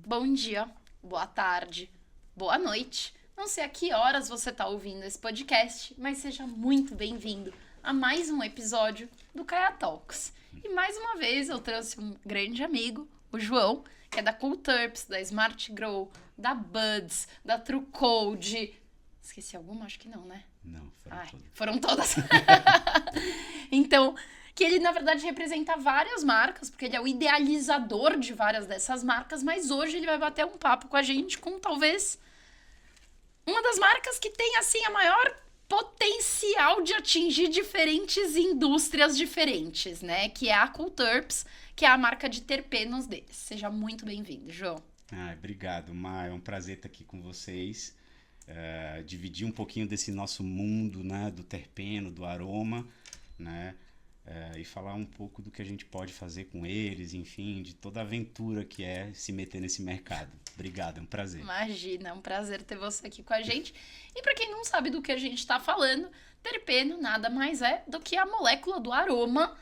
Bom dia, boa tarde, boa noite. Não sei a que horas você está ouvindo esse podcast, mas seja muito bem-vindo a mais um episódio do Kaia Talks. E mais uma vez eu trouxe um grande amigo, o João, que é da Coolturps, da Smart Grow, da Buds, da TrueCode. Esqueci alguma? Acho que não, né? Não, foram todas. Então, que ele, na verdade, representa várias marcas, porque ele é o idealizador de várias dessas marcas, mas hoje ele vai bater um papo com a gente com, talvez, uma das marcas que tem, assim, a maior potencial de atingir diferentes indústrias diferentes, né? Que é a Coolturps, que é a marca de terpenos deles. Seja muito bem-vindo, João. Obrigado, Má. É um prazer estar aqui com vocês. Dividir um pouquinho desse nosso mundo, né, do terpeno, do aroma, né, e falar um pouco do que a gente pode fazer com eles, enfim, de toda a aventura que é se meter nesse mercado. Obrigado, é um prazer. Imagina, é um prazer ter você aqui com a gente. E para quem não sabe do que a gente está falando, terpeno nada mais é do que a molécula do aroma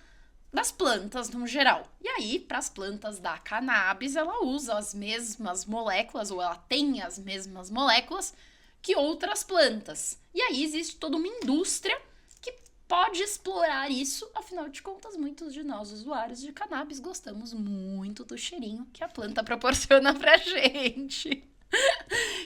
das plantas no geral. E aí, para as plantas da cannabis, ela usa as mesmas moléculas, ou ela tem as mesmas moléculas que outras plantas. E aí existe toda uma indústria que pode explorar isso, afinal de contas, muitos de nós usuários de cannabis gostamos muito do cheirinho que a planta proporciona pra gente.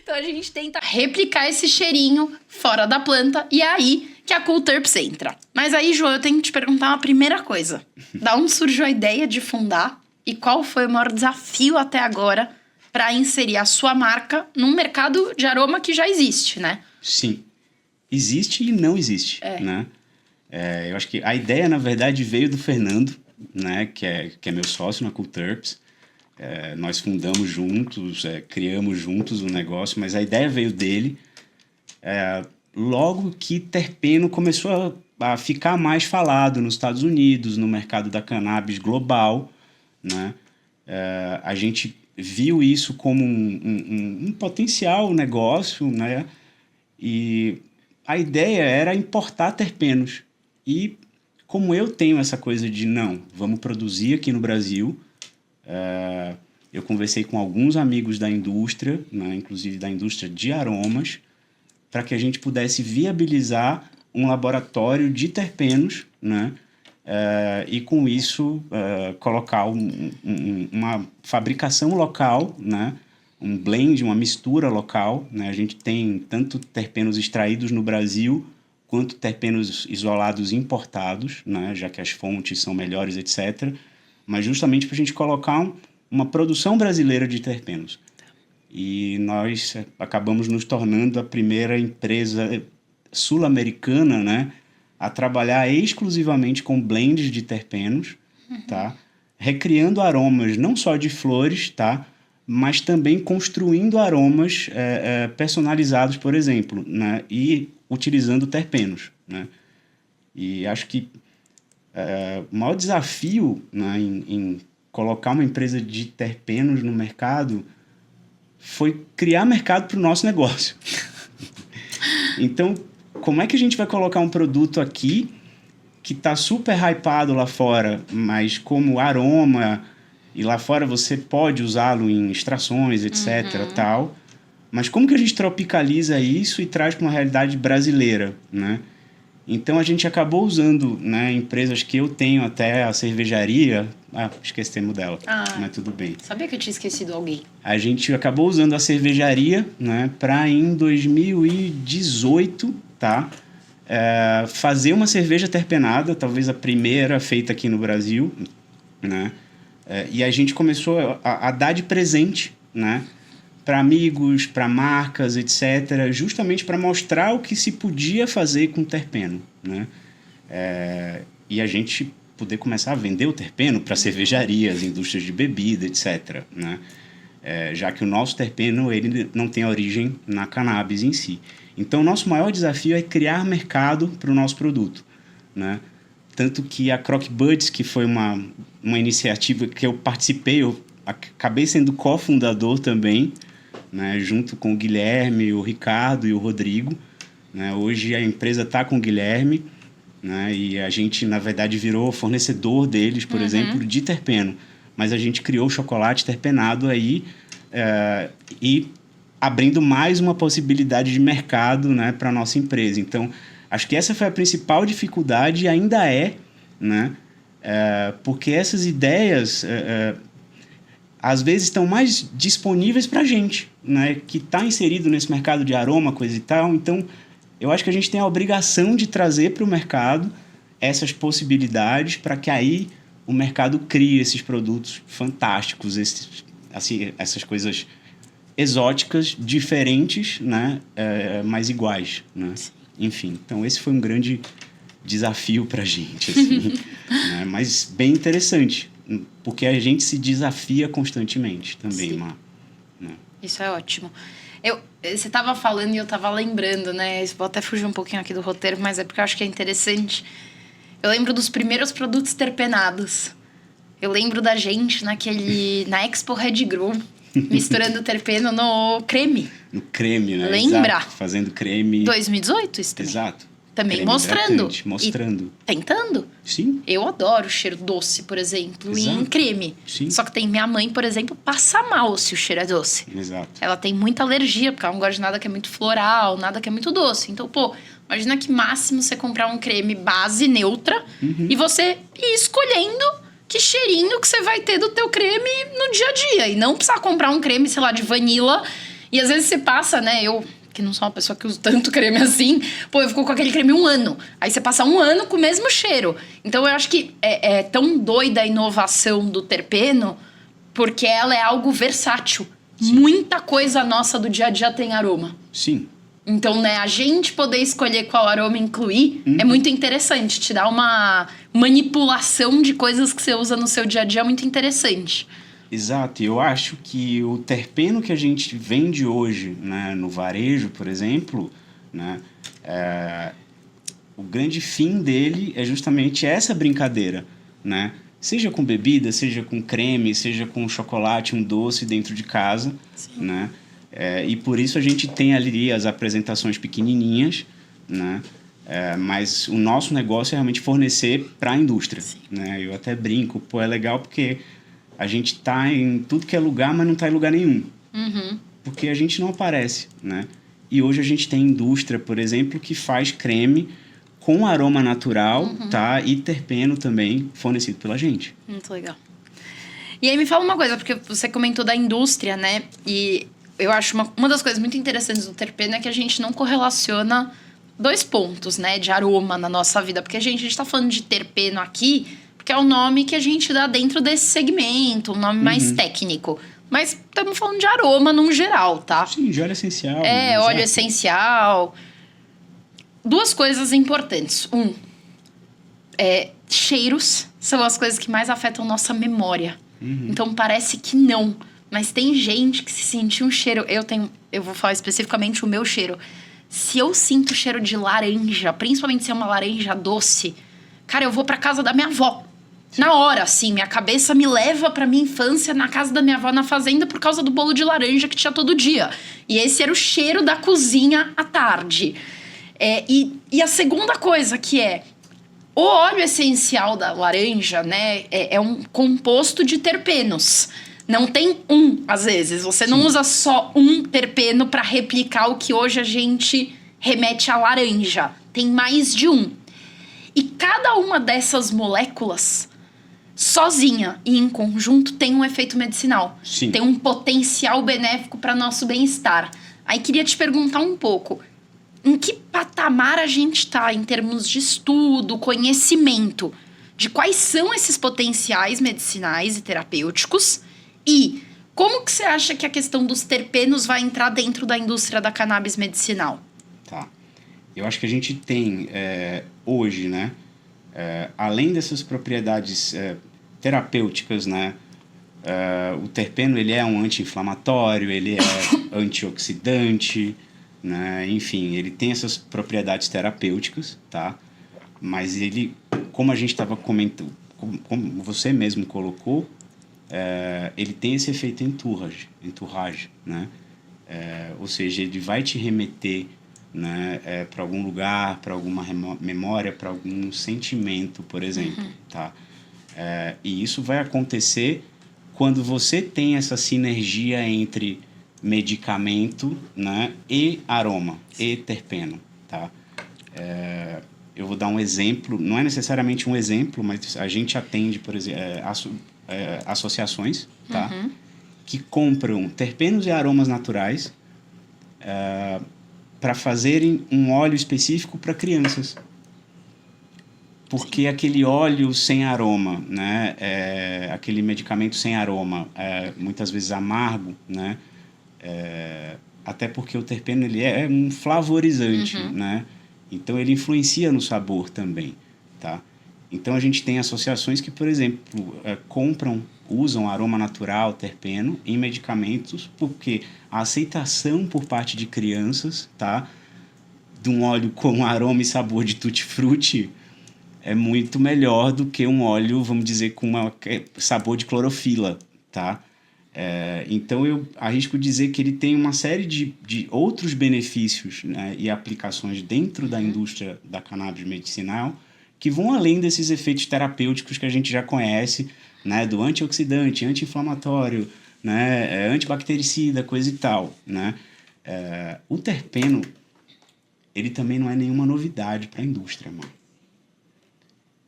Então a gente tenta replicar esse cheirinho fora da planta e é aí que a Coolturps entra. Mas aí, João, eu tenho que te perguntar uma primeira coisa. Da onde surgiu a ideia de fundar e qual foi o maior desafio até agora para inserir a sua marca num mercado de aroma que já existe, né? Sim. Existe e não existe, né? Eu acho que a ideia, na verdade, veio do Fernando, né? Que é meu sócio na Coolturps. Nós fundamos juntos, criamos juntos o negócio, mas a ideia veio dele logo que terpeno começou a ficar mais falado nos Estados Unidos, no mercado da cannabis global, né? A gente viu isso como um potencial negócio, né? E a ideia era importar terpenos. E como eu tenho essa coisa de, não, vamos produzir aqui no Brasil, eu conversei com alguns amigos da indústria, né? Inclusive da indústria de aromas, para que a gente pudesse viabilizar um laboratório de terpenos, né? E com isso colocar uma fabricação local, né? Um blend, uma mistura local, né? A gente tem tanto terpenos extraídos no Brasil quanto terpenos isolados importados, né? Já que as fontes são melhores, etc. Mas justamente para a gente colocar uma produção brasileira de terpenos. E nós acabamos nos tornando a primeira empresa sul-americana, né, a trabalhar exclusivamente com blends de terpenos, tá? Recriando aromas não só de flores, tá? Mas também construindo aromas personalizados, por exemplo, né? E utilizando terpenos, né? E acho que o maior desafio, né, em colocar uma empresa de terpenos no mercado foi criar mercado para o nosso negócio. Então, como é que a gente vai colocar um produto aqui que está super hypado lá fora, mas como aroma, e lá fora você pode usá-lo em extrações, etc, tal, mas como que a gente tropicaliza isso e traz para uma realidade brasileira, né? Então a gente acabou usando, né, empresas que eu tenho, até a cervejaria, esquecemos dela, mas tudo bem. Sabia que eu tinha esquecido alguém. A gente acabou usando a cervejaria, né, para em 2018, tá, fazer uma cerveja terpenada, talvez a primeira feita aqui no Brasil, né, e a gente começou a dar de presente, né, para amigos, para marcas, etc., justamente para mostrar o que se podia fazer com terpeno, né? E a gente poder começar a vender o terpeno para cervejarias, indústrias de bebida, etc., né? Já que o nosso terpeno ele não tem origem na cannabis em si. Então, o nosso maior desafio é criar mercado para o nosso produto, né? Tanto que a Croc Buds, que foi uma iniciativa que eu participei, eu acabei sendo cofundador também, né, junto com o Guilherme, o Ricardo e o Rodrigo, né? Hoje a empresa está com o Guilherme né? E a gente, na verdade, virou fornecedor deles, por exemplo, de terpeno. Mas a gente criou o chocolate terpenado aí e abrindo mais uma possibilidade de mercado, né, para a nossa empresa. Então, acho que essa foi a principal dificuldade e ainda é, né? Porque essas ideias, às vezes, estão mais disponíveis para a gente, né? Que está inserido nesse mercado de aroma, coisa e tal. Então, eu acho que a gente tem a obrigação de trazer para o mercado essas possibilidades para que aí o mercado crie esses produtos fantásticos, essas coisas exóticas, diferentes, né? Mas iguais, né? Enfim, então esse foi um grande desafio para a gente, assim, né? Mas bem interessante, porque a gente se desafia constantemente também, Má, né? Isso é ótimo. Você estava falando e eu estava lembrando, né? Vou até fugir um pouquinho aqui do roteiro, mas é porque eu acho que é interessante. Eu lembro dos primeiros produtos terpenados. Eu lembro da gente na Expo Red Grow, misturando terpeno no creme. No creme, né? Lembra? Exato. Fazendo creme. 2018, isso também. Exato. Também Creme hidratante, mostrando. Tentando. Sim. Eu adoro o cheiro doce, por exemplo, Exato. em creme. Sim. Só que minha mãe, por exemplo, passa mal se o cheiro é doce. Exato. Ela tem muita alergia, porque ela não gosta de nada que é muito floral, nada que é muito doce. Então, imagina que máximo você comprar um creme base neutra e você ir escolhendo que cheirinho que você vai ter do teu creme no dia a dia. E não precisar comprar um creme, sei lá, de vanila. E às vezes você passa, né? Eu, que não sou uma pessoa que usa tanto creme assim, eu fico com aquele creme 1 ano. Aí você passa 1 ano com o mesmo cheiro. Então eu acho que é tão doida a inovação do terpeno, porque ela é algo versátil. Sim. Muita coisa nossa do dia a dia tem aroma. Sim. Então, né, a gente poder escolher qual aroma incluir é muito interessante. Te dá uma manipulação de coisas que você usa no seu dia a dia muito interessante. Exato. E eu acho que o terpeno que a gente vende hoje, né, no varejo, por exemplo, né, o grande fim dele é justamente essa brincadeira, né? Seja com bebida, seja com creme, seja com chocolate, um doce dentro de casa, sim, né? E por isso a gente tem ali as apresentações pequenininhas, né? Mas o nosso negócio é realmente fornecer para a indústria, né? Eu até brinco, é legal porque a gente está em tudo que é lugar, mas não está em lugar nenhum. Porque a gente não aparece, né? E hoje a gente tem indústria, por exemplo, que faz creme com aroma natural, tá? E terpeno também fornecido pela gente. Muito legal. E aí me fala uma coisa, porque você comentou da indústria, né? E eu acho uma das coisas muito interessantes do terpeno é que a gente não correlaciona 2 pontos, né, de aroma na nossa vida. Porque a gente está falando de terpeno aqui, porque é o nome que a gente dá dentro desse segmento, um nome mais técnico. Mas estamos falando de aroma num geral, tá? Sim, de óleo essencial. Óleo essencial. 2 coisas importantes. Cheiros são as coisas que mais afetam nossa memória. Então parece que não. Mas tem gente que se sentir um cheiro... Eu vou falar especificamente o meu cheiro. Se eu sinto cheiro de laranja, principalmente se é uma laranja doce, cara, eu vou pra casa da minha avó. Na hora, assim, minha cabeça me leva pra minha infância na casa da minha avó na fazenda por causa do bolo de laranja que tinha todo dia. E esse era o cheiro da cozinha à tarde. E a segunda coisa que o óleo essencial da laranja, né, é um composto de terpenos. Não tem às vezes. Você não usa só um terpeno para replicar o que hoje a gente remete à laranja. Tem mais de um. E cada uma dessas moléculas, sozinha e em conjunto, tem um efeito medicinal. Sim. Tem um potencial benéfico para nosso bem-estar. Aí queria te perguntar um pouco. Em que patamar a gente está em termos de estudo, conhecimento, de quais são esses potenciais medicinais e terapêuticos? E como que você acha que a questão dos terpenos vai entrar dentro da indústria da cannabis medicinal? Tá. Eu acho que a gente tem hoje, né, além dessas propriedades terapêuticas, né, o terpeno ele é um anti-inflamatório, ele é antioxidante, né, enfim, ele tem essas propriedades terapêuticas, tá? Mas ele, como a gente estava comentando, como você mesmo colocou, ele tem esse efeito entourage, né? Ou seja, ele vai te remeter né? Para algum lugar, para alguma memória, para algum sentimento, por exemplo, tá? E isso vai acontecer quando você tem essa sinergia entre medicamento, né, e aroma, e terpeno, tá? Eu vou dar um exemplo, não é necessariamente um exemplo, mas a gente atende, por exemplo, associações, tá? Que compram terpenos e aromas naturais para fazerem um óleo específico para crianças. Porque aquele óleo sem aroma, né? Aquele medicamento sem aroma, muitas vezes amargo, né? Até porque o terpeno ele é um flavorizante, né? Então, ele influencia no sabor também, tá? Então, a gente tem associações que, por exemplo, usam aroma natural, terpeno, em medicamentos, porque a aceitação por parte de crianças, tá? De um óleo com aroma e sabor de tutti-frutti é muito melhor do que um óleo, vamos dizer, com sabor de clorofila, tá? Então, eu arrisco dizer que ele tem uma série de outros benefícios, né, e aplicações dentro da indústria da cannabis medicinal que vão além desses efeitos terapêuticos que a gente já conhece, né, do antioxidante, anti-inflamatório, né, antibactericida, coisa e tal, né? O terpeno, ele também não é nenhuma novidade para a indústria, mano.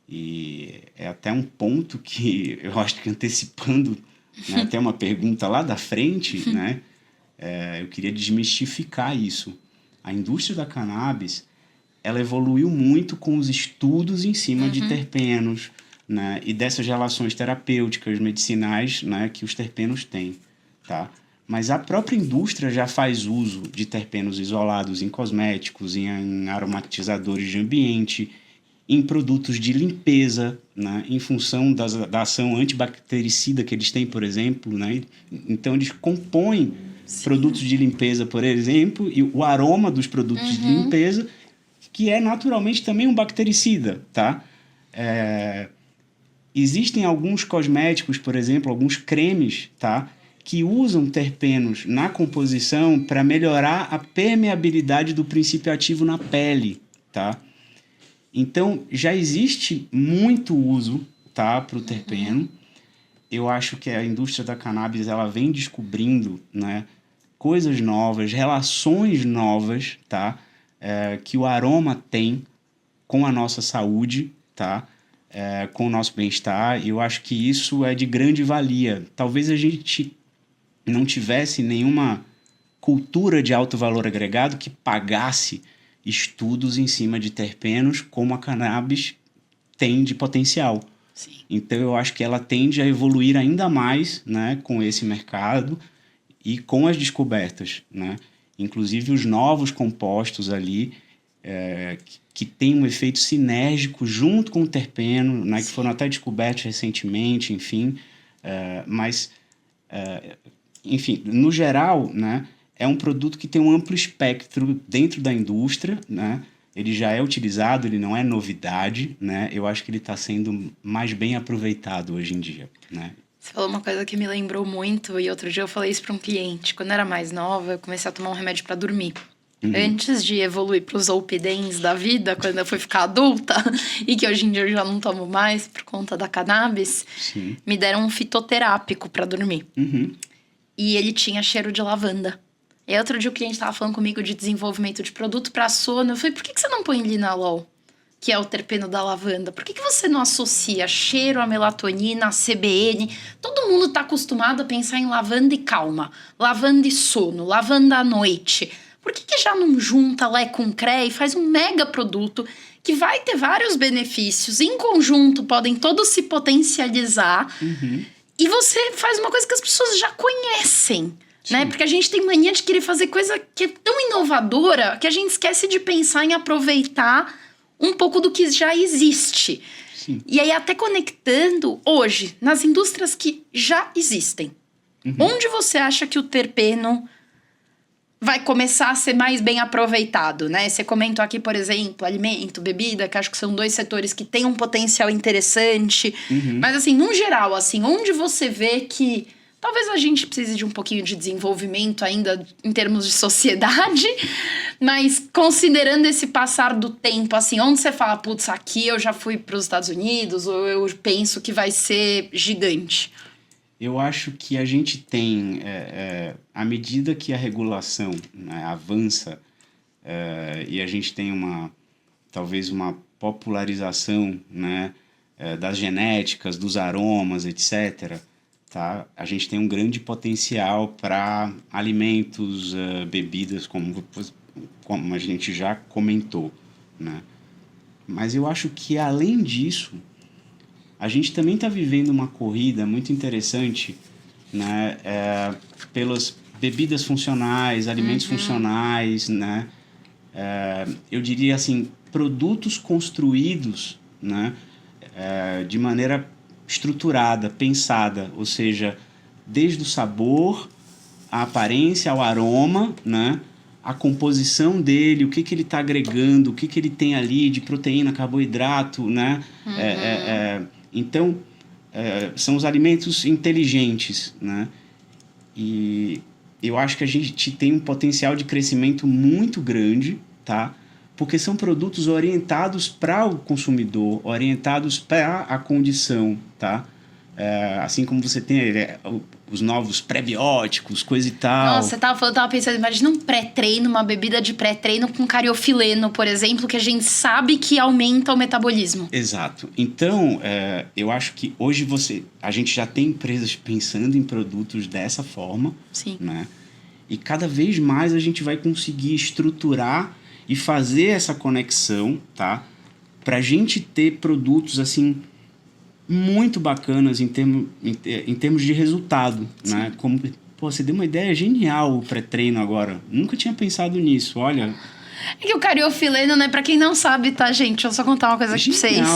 E é até um ponto que eu acho que antecipando, né, até uma pergunta lá da frente, né, eu queria desmistificar isso. A indústria da cannabis, ela evoluiu muito com os estudos em cima de terpenos, né, e dessas relações terapêuticas, medicinais, né, que os terpenos têm, tá? Mas a própria indústria já faz uso de terpenos isolados em cosméticos, em aromatizadores de ambiente, em produtos de limpeza, né, em função da ação antibactericida que eles têm, por exemplo, né? Então, eles compõem produtos de limpeza, por exemplo, e o aroma dos produtos de limpeza, que é naturalmente também um bactericida, tá? Existem alguns cosméticos, por exemplo, alguns cremes, tá, que usam terpenos na composição para melhorar a permeabilidade do princípio ativo na pele, tá? Então, já existe muito uso, tá, para o terpeno. Eu acho que a indústria da cannabis ela vem descobrindo, né, coisas novas, relações novas, tá, que o aroma tem com a nossa saúde, tá, com o nosso bem-estar. Eu acho que isso é de grande valia. Talvez a gente não tivesse nenhuma cultura de alto valor agregado que pagasse estudos em cima de terpenos como a cannabis tem de potencial. Sim. Então, eu acho que ela tende a evoluir ainda mais, né, com esse mercado e com as descobertas, né? Inclusive, os novos compostos ali que têm um efeito sinérgico junto com o terpeno, né, que foram até descobertos recentemente, enfim. Enfim, no geral, né, é um produto que tem um amplo espectro dentro da indústria, né? Ele já é utilizado, ele não é novidade, né? Eu acho que ele está sendo mais bem aproveitado hoje em dia, né? Você falou uma coisa que me lembrou muito, e outro dia eu falei isso para um cliente. Quando eu era mais nova, eu comecei a tomar um remédio para dormir. Antes de evoluir para os Zolpidem da vida, quando eu fui ficar adulta, e que hoje em dia eu já não tomo mais por conta da cannabis, me deram um fitoterápico para dormir. E ele tinha cheiro de lavanda. E aí, outro dia o cliente tava falando comigo de desenvolvimento de produto para sono. Eu falei, por que você não põe linalol, que é o terpeno da lavanda? Por que você não associa cheiro à melatonina, à CBN? Todo mundo tá acostumado a pensar em lavanda e calma, lavanda e sono, lavanda à noite. Por que já não junta Lé com Cré e faz um mega produto que vai ter vários benefícios, em conjunto podem todos se potencializar, e você faz uma coisa que as pessoas já conhecem? Né? Porque a gente tem mania de querer fazer coisa que é tão inovadora que a gente esquece de pensar em aproveitar um pouco do que já existe. E aí, até conectando hoje, nas indústrias que já existem, onde você acha que o terpeno vai começar a ser mais bem aproveitado, né? Você comentou aqui, por exemplo, alimento, bebida, que acho que são 2 setores que têm um potencial interessante. Mas, assim, no geral, assim, onde você vê que Talvez a gente precise de um pouquinho de desenvolvimento ainda em termos de sociedade, mas considerando esse passar do tempo, assim, onde você fala, putz, aqui eu já fui para os Estados Unidos, ou eu penso que vai ser gigante? Eu acho que a gente tem, à medida que a regulação, né, avança, e a gente tem talvez uma popularização, né, das genéticas, dos aromas, etc., tá? A gente tem um grande potencial para alimentos, bebidas, como a gente já comentou, né? Mas eu acho que, além disso, a gente também está vivendo uma corrida muito interessante, né? Pelas bebidas funcionais, alimentos funcionais, né? Eu diria assim, produtos construídos, né? De maneira estruturada, pensada, ou seja, desde o sabor, a aparência, ao aroma, né? A composição dele, o que ele está agregando, o que ele tem ali de proteína, carboidrato, né? Então, são os alimentos inteligentes, né? E eu acho que a gente tem um potencial de crescimento muito grande, tá? Porque são produtos orientados para o consumidor, orientados para a condição, tá? Assim como você tem os novos pré-bióticos, coisa e tal. Nossa, você tava pensando, imagina um pré-treino, uma bebida de pré-treino com cariofileno, por exemplo, que a gente sabe que aumenta o metabolismo. Exato. Então, eu acho que hoje a gente já tem empresas pensando em produtos dessa forma. Sim. Né? E cada vez mais a gente vai conseguir estruturar e fazer essa conexão, tá? Pra gente ter produtos, assim, muito bacanas em termos de resultado, né? Como, você deu uma ideia genial o pré-treino agora. Nunca tinha pensado nisso, olha. É que o cariofileno, né? Pra quem não sabe, tá, gente? Deixa eu só contar uma coisa aqui pra vocês.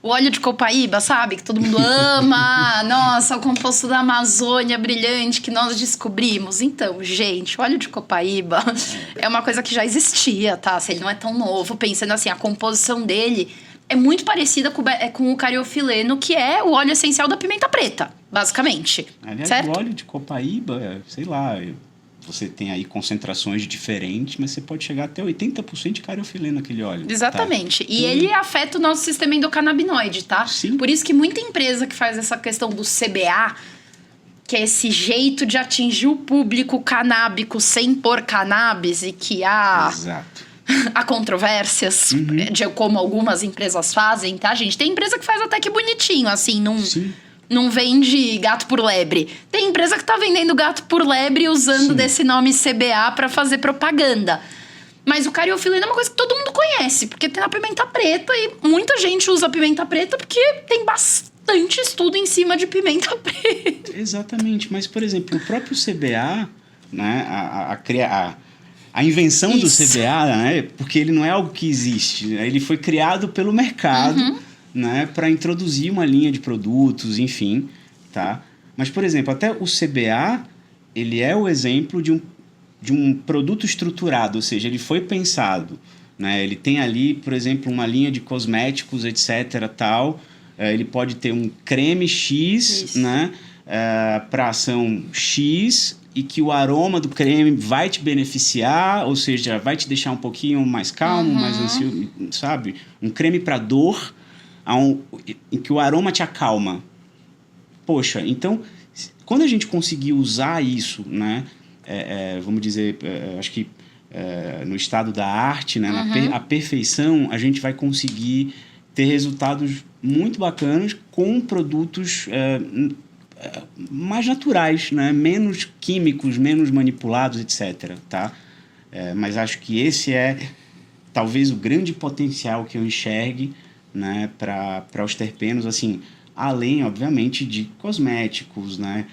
O óleo de copaíba, sabe? Que todo mundo ama. Nossa, o composto da Amazônia brilhante que nós descobrimos. Então, gente, o óleo de copaíba é uma coisa que já existia, tá? Se ele não é tão novo. Pensando assim, a composição dele é muito parecida com o cariofileno, que é o óleo essencial da pimenta preta, basicamente. Aliás, certo? o óleo de copaíba, sei lá, você tem aí concentrações diferentes, mas você pode chegar até 80% de cariofileno naquele óleo. Exatamente. Tá? E ele afeta o nosso sistema endocannabinoide, tá? Sim. Por isso que muita empresa que faz essa questão do CBA, que é esse jeito de atingir o público canábico sem pôr cannabis, e que Exato. há controvérsias de como algumas empresas fazem, tá, gente? Tem empresa que faz até que bonitinho, assim, não vende gato por lebre. Tem empresa que tá vendendo gato por lebre usando desse nome CBA para fazer propaganda. Mas o cariofileno é uma coisa que todo mundo conhece, porque tem a pimenta preta e muita gente usa pimenta preta porque tem bastante estudo em cima de pimenta preta. Exatamente. Mas, por exemplo, o próprio CBA, né, a invenção do CBA, né, porque ele não é algo que existe, né, ele foi criado pelo mercado, né, para introduzir uma linha de produtos, enfim, tá? Mas, por exemplo, até o CBA, ele é o exemplo de um produto estruturado, ou seja, ele foi pensado, né? Ele tem ali, por exemplo, uma linha de cosméticos, etc, tal. Ele pode ter um creme X, né, para ação X, e que o aroma do creme vai te beneficiar, ou seja, vai te deixar um pouquinho mais calmo, mais ansioso, sabe? Um creme para dor, em que o aroma te acalma. Poxa, então, quando a gente conseguir usar isso, né, vamos dizer, acho que no estado da arte, né, a perfeição, a gente vai conseguir ter resultados muito bacanas com produtos mais naturais, né, menos químicos, menos manipulados, etc. Tá? Mas acho que esse é talvez o grande potencial que eu enxergue, né, para os terpenos, assim, além, obviamente, de cosméticos, né,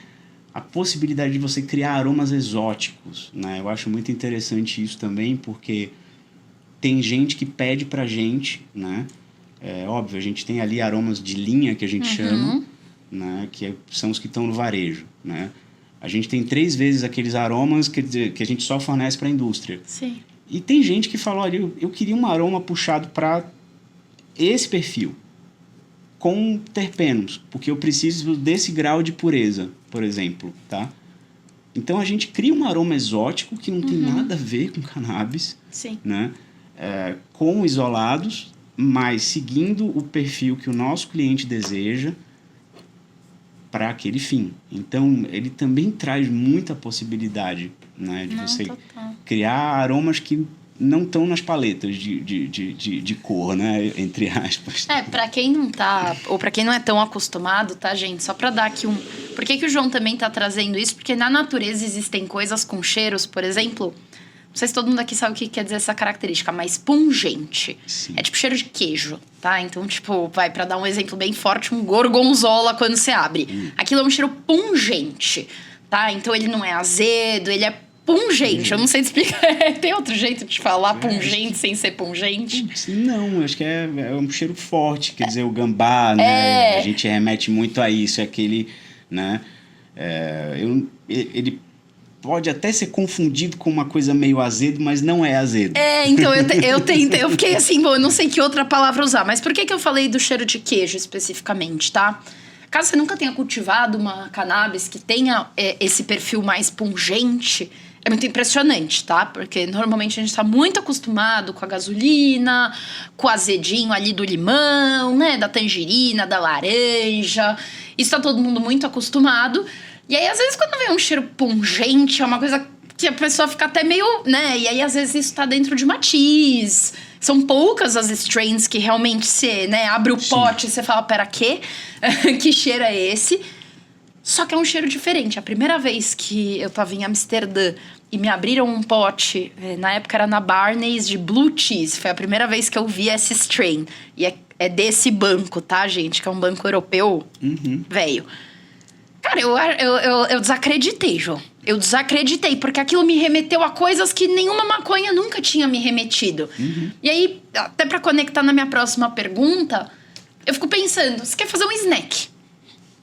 a possibilidade de você criar aromas exóticos, né, eu acho muito interessante isso também, porque tem gente que pede pra gente, né, óbvio, a gente tem ali aromas de linha, que a gente chama, né, que são os que estão no varejo, né, a gente tem 3 vezes aqueles aromas que a gente só fornece para a indústria. Sim. E tem gente que fala, olha, eu queria um aroma puxado para esse perfil. com terpenos, porque eu preciso desse grau de pureza, por exemplo, tá? Então a gente cria um aroma exótico que não tem nada a ver com cannabis, Sim. né? Com isolados, mas seguindo o perfil que o nosso cliente deseja para aquele fim. Então ele também traz muita possibilidade, né? De você criar aromas que não estão nas paletas de cor, né? Entre aspas. Pra quem não tá, ou pra quem não é tão acostumado, tá, gente? Só pra dar aqui um... Por que o João também tá trazendo isso? Porque na natureza existem coisas com cheiros, por exemplo... Não sei se todo mundo aqui sabe o que quer dizer essa característica, mas pungente. Sim. É tipo cheiro de queijo, tá? Então, tipo, pra dar um exemplo bem forte, um gorgonzola quando você abre. Aquilo é um cheiro pungente, tá? Então, ele não é azedo, ele é pungente. Eu não sei te explicar. Tem outro jeito de falar pungente sem ser pungente? Não, acho que é um cheiro forte. Quer dizer, o gambá, né? A gente remete muito a isso. É aquele, né? Ele pode até ser confundido com uma coisa meio azedo, mas não é azedo. Então eu fiquei assim, bom, eu não sei que outra palavra usar. Mas por que eu falei do cheiro de queijo especificamente, tá? Caso você nunca tenha cultivado uma cannabis que tenha esse perfil mais pungente... É muito impressionante, tá? Porque normalmente a gente tá muito acostumado com a gasolina, com o azedinho ali do limão, né? Da tangerina, da laranja. Isso tá todo mundo muito acostumado. E aí, às vezes, quando vem um cheiro pungente, é uma coisa que a pessoa fica até meio, né? E aí, às vezes, isso tá dentro de matiz. São poucas as strains que realmente você, né? Abre o pote e você fala, pera, quê? Que cheiro é esse? Só que é um cheiro diferente. A primeira vez que eu tava em Amsterdã e me abriram um pote, na época era na Barney's de Blue Cheese. Foi a primeira vez que eu vi essa strain. E é desse banco, tá, gente? Que é um banco europeu, velho. Cara, eu desacreditei, João. Eu desacreditei, porque aquilo me remeteu a coisas que nenhuma maconha nunca tinha me remetido. E aí, até pra conectar na minha próxima pergunta, eu fico pensando, você quer fazer um snack?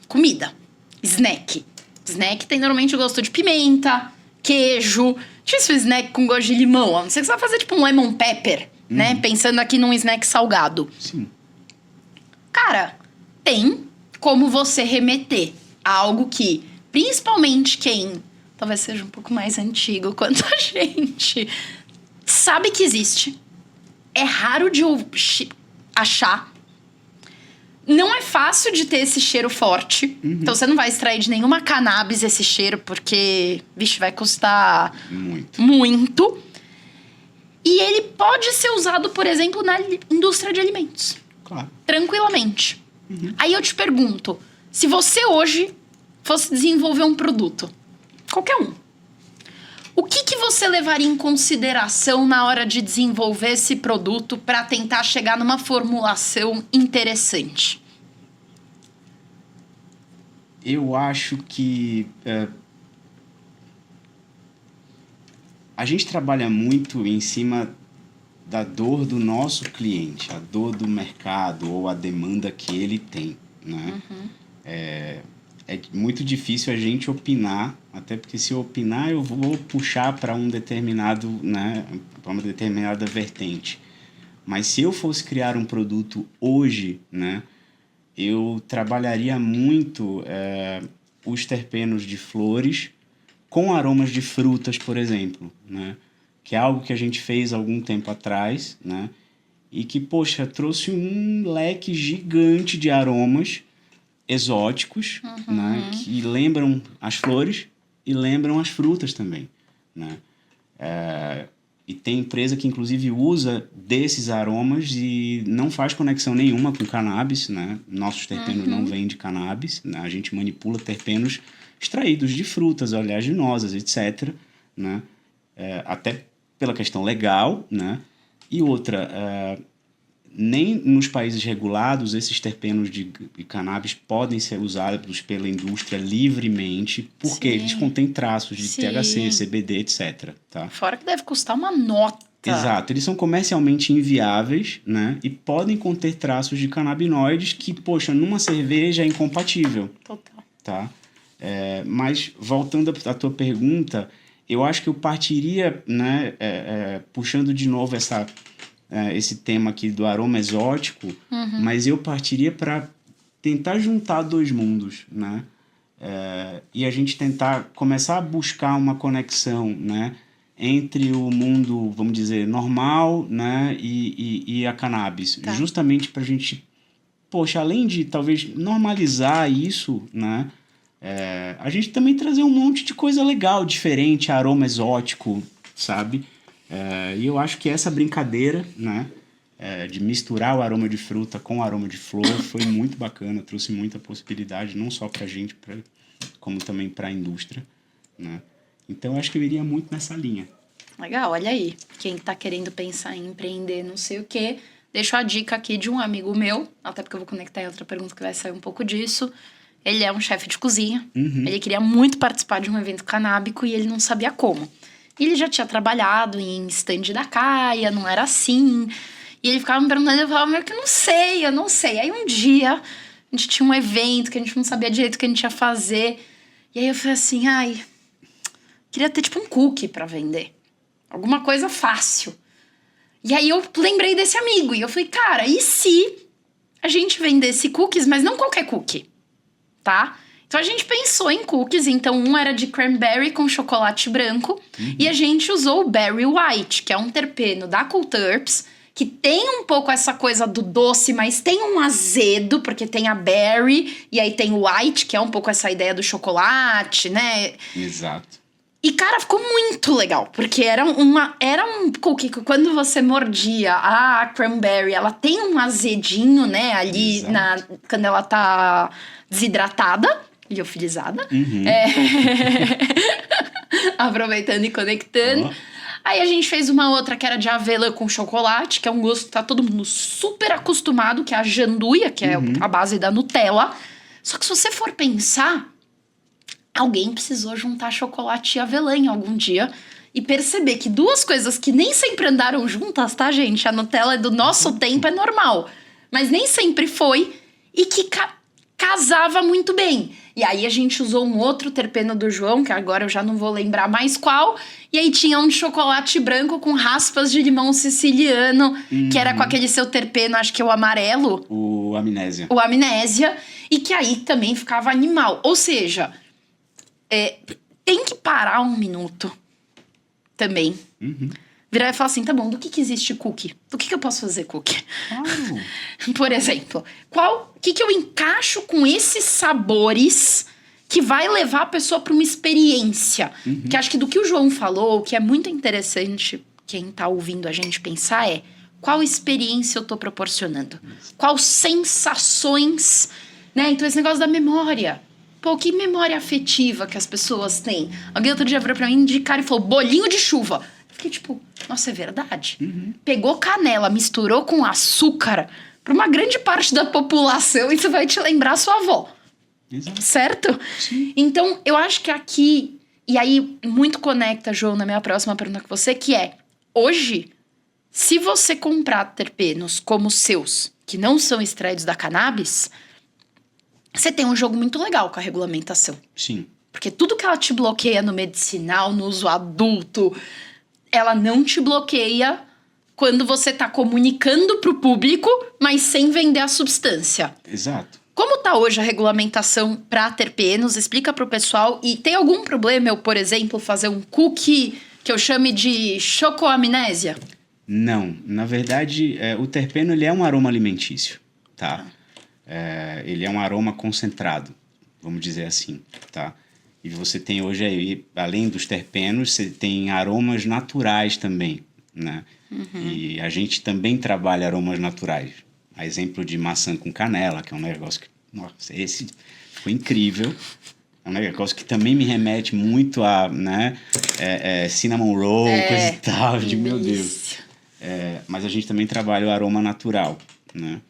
Comida. Snack. Snack tem normalmente o gosto de pimenta, queijo. Difícil snack com gosto de limão. A não ser que você vai fazer tipo um lemon pepper, né? Pensando aqui num snack salgado. Sim. Cara, tem como você remeter a algo que, principalmente quem talvez seja um pouco mais antigo quanto a gente, sabe que existe. É raro de achar. Não é fácil de ter esse cheiro forte. Então, você não vai extrair de nenhuma cannabis esse cheiro, porque, vixe, vai custar muito. E ele pode ser usado, por exemplo, na indústria de alimentos. Claro. Tranquilamente. Aí eu te pergunto, se você hoje fosse desenvolver um produto, qualquer um, o que você levaria em consideração na hora de desenvolver esse produto para tentar chegar numa formulação interessante? Eu acho que a gente trabalha muito em cima da dor do nosso cliente, a dor do mercado ou a demanda que ele tem, né? É muito difícil a gente opinar, até porque se eu opinar eu vou puxar para um determinado, né, para uma determinada vertente. Mas se eu fosse criar um produto hoje, né, eu trabalharia muito os terpenos de flores com aromas de frutas, por exemplo, né, que é algo que a gente fez há algum tempo atrás, né, e que, poxa, trouxe um leque gigante de aromas exóticos, né, que lembram as flores e lembram as frutas também, né? E tem empresa que, inclusive, usa desses aromas e não faz conexão nenhuma com cannabis, né? Nossos terpenos não vêm de cannabis, né? A gente manipula terpenos extraídos de frutas oleaginosas, etc., né? Até pela questão legal, né? E outra... nem nos países regulados esses terpenos de cannabis podem ser usados pela indústria livremente, porque eles contêm traços de THC, CBD, etc. Tá? Fora que deve custar uma nota. Exato, eles são comercialmente inviáveis, né? E podem conter traços de canabinoides que, poxa, numa cerveja é incompatível. Total. Tá? Mas, voltando à tua pergunta, eu acho que eu partiria, né, puxando de novo esse tema aqui do aroma exótico, mas eu partiria para tentar juntar dois mundos, né? E a gente tentar começar a buscar uma conexão, né? Entre o mundo, vamos dizer, normal, né? E a cannabis. Tá. Justamente para a gente, poxa, além de talvez normalizar isso, né? A gente também trazer um monte de coisa legal, diferente, aroma exótico, sabe? E eu acho que essa brincadeira, né? De misturar o aroma de fruta com o aroma de flor foi muito bacana, trouxe muita possibilidade, não só para a gente, como também para a indústria, né? Então, eu acho que eu iria muito nessa linha. Legal, olha aí. Quem tá querendo pensar em empreender não sei o quê, deixo a dica aqui de um amigo meu, até porque eu vou conectar em outra pergunta que vai sair um pouco disso. Ele é um chefe de cozinha, ele queria muito participar de um evento canábico e ele não sabia como. E ele já tinha trabalhado em stand da Caia, não era assim. E ele ficava me perguntando, eu falava, meu, que eu não sei. Aí um dia, a gente tinha um evento que a gente não sabia direito o que a gente ia fazer. E aí eu falei assim, queria ter tipo um cookie pra vender. Alguma coisa fácil. E aí eu lembrei desse amigo. E eu falei, cara, e se a gente vendesse cookies, mas não qualquer cookie, tá? Então a gente pensou em cookies. Então um era de cranberry com chocolate branco. E a gente usou o Berry White, que é um terpeno da Cult Herbs, que tem um pouco essa coisa do doce, mas tem um azedo, porque tem a berry, e aí tem o white, que é um pouco essa ideia do chocolate, né? Exato. E, cara, ficou muito legal, porque era um cookie que quando você mordia a cranberry, ela tem um azedinho, né, ali quando ela tá desidratada, liofilizada. Aproveitando e conectando. Aí a gente fez uma outra que era de avelã com chocolate, que é um gosto que tá todo mundo super acostumado, que é a janduia, que é a base da Nutella. Só que se você for pensar, alguém precisou juntar chocolate e avelã em algum dia e perceber que duas coisas que nem sempre andaram juntas, tá, gente? A Nutella é do nosso tempo, é normal. Mas nem sempre foi e que casava muito bem. E aí a gente usou um outro terpeno do João, que agora eu já não vou lembrar mais qual. E aí tinha um de chocolate branco com raspas de limão siciliano, que era com aquele seu terpeno, acho que é o amarelo. O amnésia. O amnésia. E que aí também ficava animal. Ou seja, tem que parar um minuto também. Virar e falar assim, tá bom, do que existe cookie? Do que eu posso fazer cookie? Por exemplo, o que eu encaixo com esses sabores que vai levar a pessoa para uma experiência? Que acho que do que o João falou, o que é muito interessante quem tá ouvindo a gente pensar qual experiência eu tô proporcionando? Qual sensações, né? Então esse negócio da memória. Pô, que memória afetiva que as pessoas têm. Alguém outro dia virou pra mim de cara e falou, bolinho de chuva. Fiquei tipo, nossa, é verdade? Pegou canela, misturou com açúcar para uma grande parte da população, isso vai te lembrar a sua avó. Exato. Certo? Sim. Então, eu acho que aqui, e aí muito conecta, João, na minha próxima pergunta com você, que é, hoje, se você comprar terpenos como os seus, que não são extraídos da cannabis, você tem um jogo muito legal com a regulamentação. Sim. Porque tudo que ela te bloqueia no medicinal, no uso adulto, ela não te bloqueia quando você tá comunicando pro público, mas sem vender a substância. Exato. Como tá hoje a regulamentação para terpenos? Explica pro pessoal. E tem algum problema eu, por exemplo, fazer um cookie que eu chame de chocoamnésia? Não. Na verdade, o terpeno ele é um aroma alimentício, tá? Ele é um aroma concentrado, vamos dizer assim, tá? E você tem hoje aí, além dos terpenos, você tem aromas naturais também, né? E a gente também trabalha aromas naturais. A exemplo de maçã com canela, que é um negócio que... Nossa, esse foi incrível. É um negócio que também me remete muito a, né? Cinnamon roll, coisa e tal. De, meu Deus. Mas a gente também trabalha o aroma natural, né?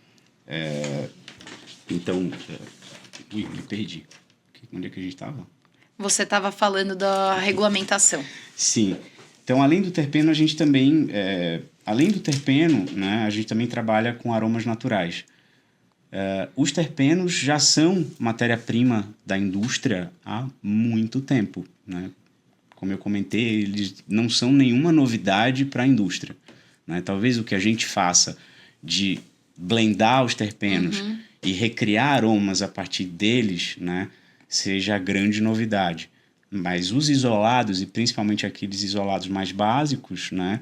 Então... Ui, me perdi. Onde é que a gente estava? Você estava falando da regulamentação. Sim. Então, além do terpeno, a gente também... além do terpeno, né, a gente também trabalha com aromas naturais. Os terpenos já são matéria-prima da indústria há muito tempo, né? Como eu comentei, eles não são nenhuma novidade para a indústria, né? Talvez o que a gente faça de blendar os terpenos e recriar aromas a partir deles, né, seja a grande novidade. Mas os isolados, e principalmente aqueles isolados mais básicos, né,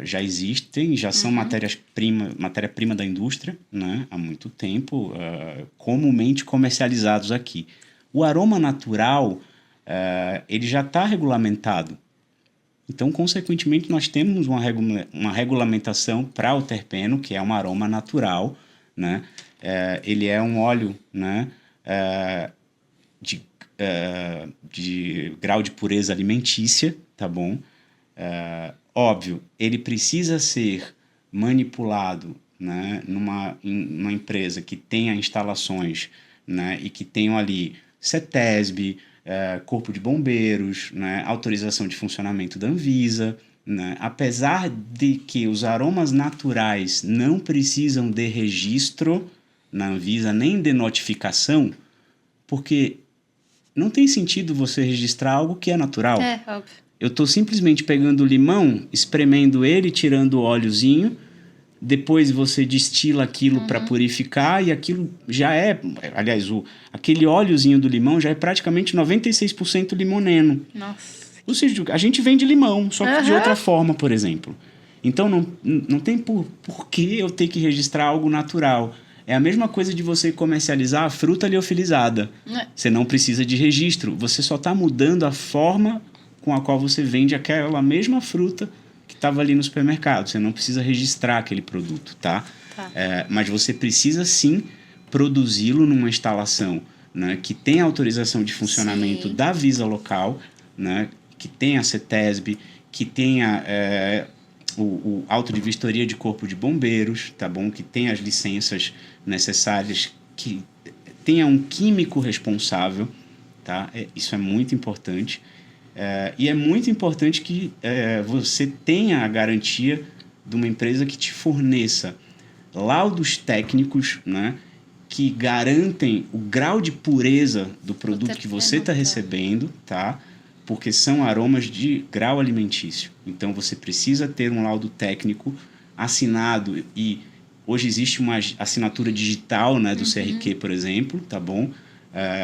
já existem, já são matéria-prima da indústria, né, há muito tempo, comumente comercializados aqui. O aroma natural, ele já está regulamentado. Então, consequentemente, nós temos uma regulamentação para o terpeno, que é um aroma natural, né? Ele é um óleo, né, de grau de pureza alimentícia, tá bom? Óbvio, ele precisa ser manipulado, né, numa empresa que tenha instalações, né, e que tenham ali CETESB, Corpo de Bombeiros, né, autorização de funcionamento da Anvisa, né? Apesar de que os aromas naturais não precisam de registro na Anvisa nem de notificação, porque não tem sentido você registrar algo que é natural. Óbvio. Eu estou simplesmente pegando o limão, espremendo ele, tirando o óleozinho, depois você destila aquilo para purificar e aquilo já é... Aliás, aquele óleozinho do limão já é praticamente 96% limoneno. Nossa. Ou seja, a gente vende limão, só que de outra forma, por exemplo. Então, não tem por que eu ter que registrar algo natural. É a mesma coisa de você comercializar a fruta liofilizada. Você não precisa de registro. Você só está mudando a forma com a qual você vende aquela mesma fruta que estava ali no supermercado. Você não precisa registrar aquele produto, tá? Mas você precisa, sim, produzi-lo numa instalação, né, que tem autorização de funcionamento da Visa local, né, que tenha a CETESB, que tenha o auto de vistoria de Corpo de Bombeiros, tá bom? Que tenha as licenças necessárias, que tenha um químico responsável, tá? Isso é muito importante. E é muito importante que você tenha a garantia de uma empresa que te forneça laudos técnicos, né, que garantem o grau de pureza do produto que você está recebendo, tá? Porque são aromas de grau alimentício. Então, você precisa ter um laudo técnico assinado e hoje existe uma assinatura digital, né, do CRQ, por exemplo, tá bom?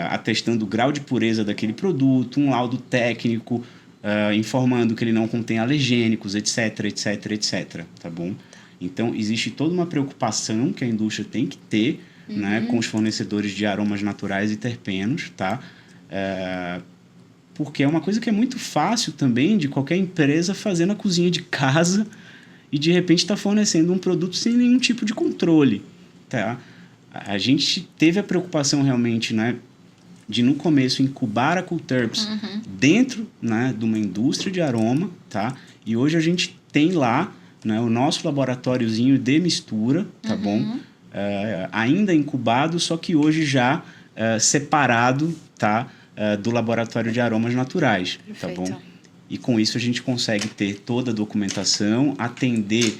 Atestando o grau de pureza daquele produto, um laudo técnico, informando que ele não contém alergênicos, etc, etc, etc, tá bom? Então, existe toda uma preocupação que a indústria tem que ter, né, com os fornecedores de aromas naturais e terpenos, tá? Porque é uma coisa que é muito fácil também de qualquer empresa fazer na cozinha de casa e, de repente, está fornecendo um produto sem nenhum tipo de controle, tá? A gente teve a preocupação realmente, né, de, no começo, incubar a Coolterps dentro, né, de uma indústria de aroma, tá? E hoje a gente tem lá, né, o nosso laboratóriozinho de mistura, tá bom? Ainda incubado, só que hoje já separado, tá? Do laboratório de aromas naturais. Perfeito. Tá bom? E com isso a gente consegue ter toda a documentação, atender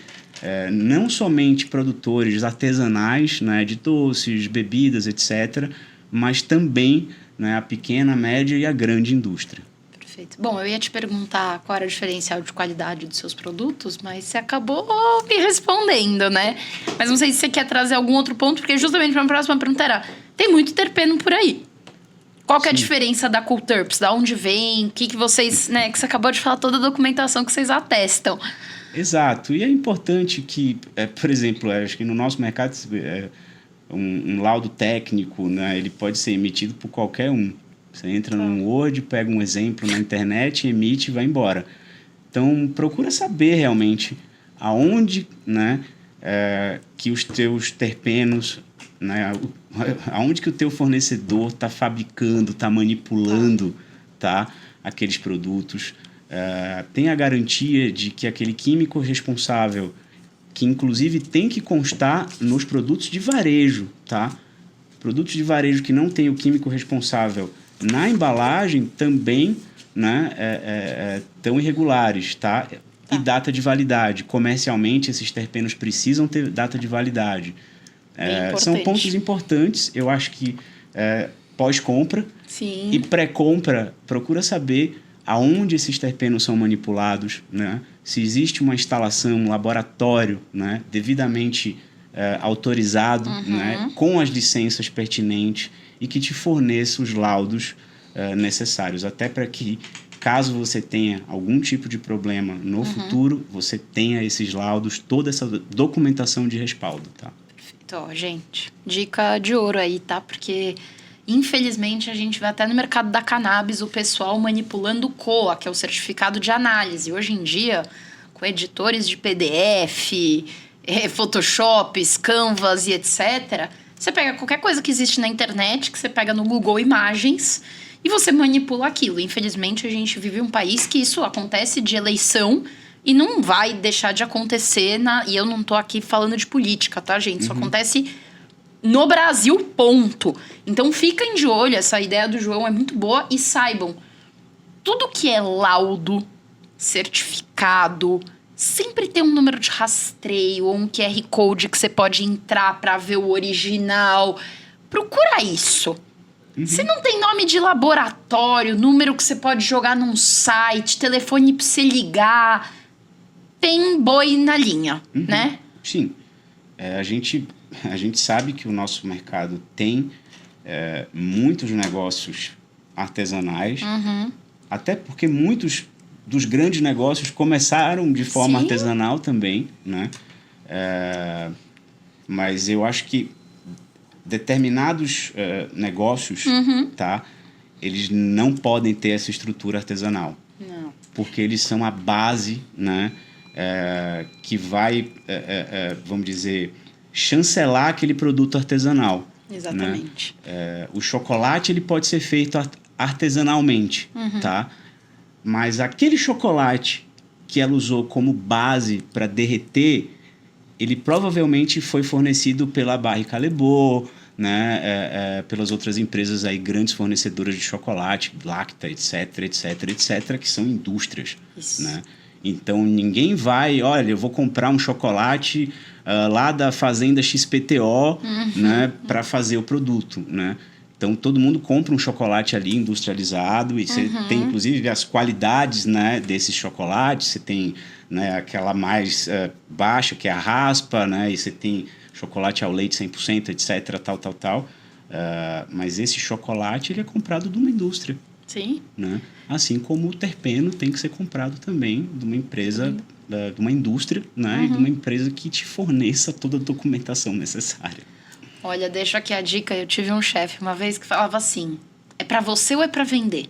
não somente produtores artesanais, né, de doces, bebidas, etc., mas também, né, a pequena, média e a grande indústria. Perfeito. Bom, eu ia te perguntar qual era o diferencial de qualidade dos seus produtos, mas você acabou me respondendo, né? Mas não sei se você quer trazer algum outro ponto, porque justamente para a próxima pergunta era, tem muito terpeno por aí. Qual que é a diferença da Coolterps? Da onde vem? O que vocês... Né, que você acabou de falar toda a documentação que vocês atestam. Exato. E é importante que, por exemplo, acho que no nosso mercado, um laudo técnico, né, ele pode ser emitido por qualquer um. Você entra no Word, pega um exemplo na internet, emite e vai embora. Então, procura saber realmente aonde, né, que os teus terpenos... Né, aonde que o teu fornecedor está fabricando, está manipulando, tá, aqueles produtos. Tem a garantia de que aquele químico responsável, que inclusive tem que constar nos produtos de varejo, tá? Produtos de varejo que não tem o químico responsável na embalagem também, né, tão irregulares, tá? E data de validade. Comercialmente, esses terpenos precisam ter data de validade. São pontos importantes. Eu acho que pós-compra e pré-compra, procura saber aonde esses terpenos são manipulados, né? Se existe uma instalação, um laboratório, né, devidamente autorizado, né, com as licenças pertinentes e que te forneça os laudos necessários, até para que, caso você tenha algum tipo de problema no futuro, você tenha esses laudos, toda essa documentação de respaldo, tá? Perfeito, ó, gente. Dica de ouro aí, tá? Porque, infelizmente, a gente vê até no mercado da cannabis o pessoal manipulando o COA, que é o certificado de análise. Hoje em dia, com editores de PDF, Photoshops, Canvas e etc., você pega qualquer coisa que existe na internet, que você pega no Google Imagens, e você manipula aquilo. Infelizmente, a gente vive um país que isso acontece de eleição e não vai deixar de acontecer. E eu não tô aqui falando de política, tá, gente? Isso acontece no Brasil, ponto. Então, fiquem de olho. Essa ideia do João é muito boa. E saibam, tudo que é laudo, certificado, sempre tem um número de rastreio ou um QR Code que você pode entrar para ver o original. Procura isso. Se não tem nome de laboratório, número que você pode jogar num site, telefone pra você ligar, tem boi na linha, né? Sim. A gente sabe que o nosso mercado tem muitos negócios artesanais, até porque muitos dos grandes negócios começaram de forma artesanal também, né? Mas eu acho que determinados negócios, tá? Eles não podem ter essa estrutura artesanal. Não. Porque eles são a base, né? Que vai, vamos dizer, chancelar aquele produto artesanal. Exatamente. Né? O chocolate ele pode ser feito artesanalmente, tá? Mas aquele chocolate que ela usou como base para derreter, ele provavelmente foi fornecido pela Barry Callebaut, né, pelas outras empresas aí, grandes fornecedoras de chocolate, Lacta, etc, que são indústrias. Isso. Né? Então, ninguém vai, olha, eu vou comprar um chocolate lá da fazenda XPTO, né, para fazer o produto, né? Então, todo mundo compra um chocolate ali industrializado e você tem, inclusive, as qualidades, né, desses chocolates. Você tem, né, aquela mais baixa, que é a raspa, né, e você tem chocolate ao leite 100%, etc, tal. Mas esse chocolate, ele é comprado de uma indústria. Sim. Né? Assim como o terpeno tem que ser comprado também de uma empresa, de uma indústria, né, e de uma empresa que te forneça toda a documentação necessária. Olha, deixo aqui a dica. Eu tive um chefe uma vez que falava assim: é pra você ou é pra vender?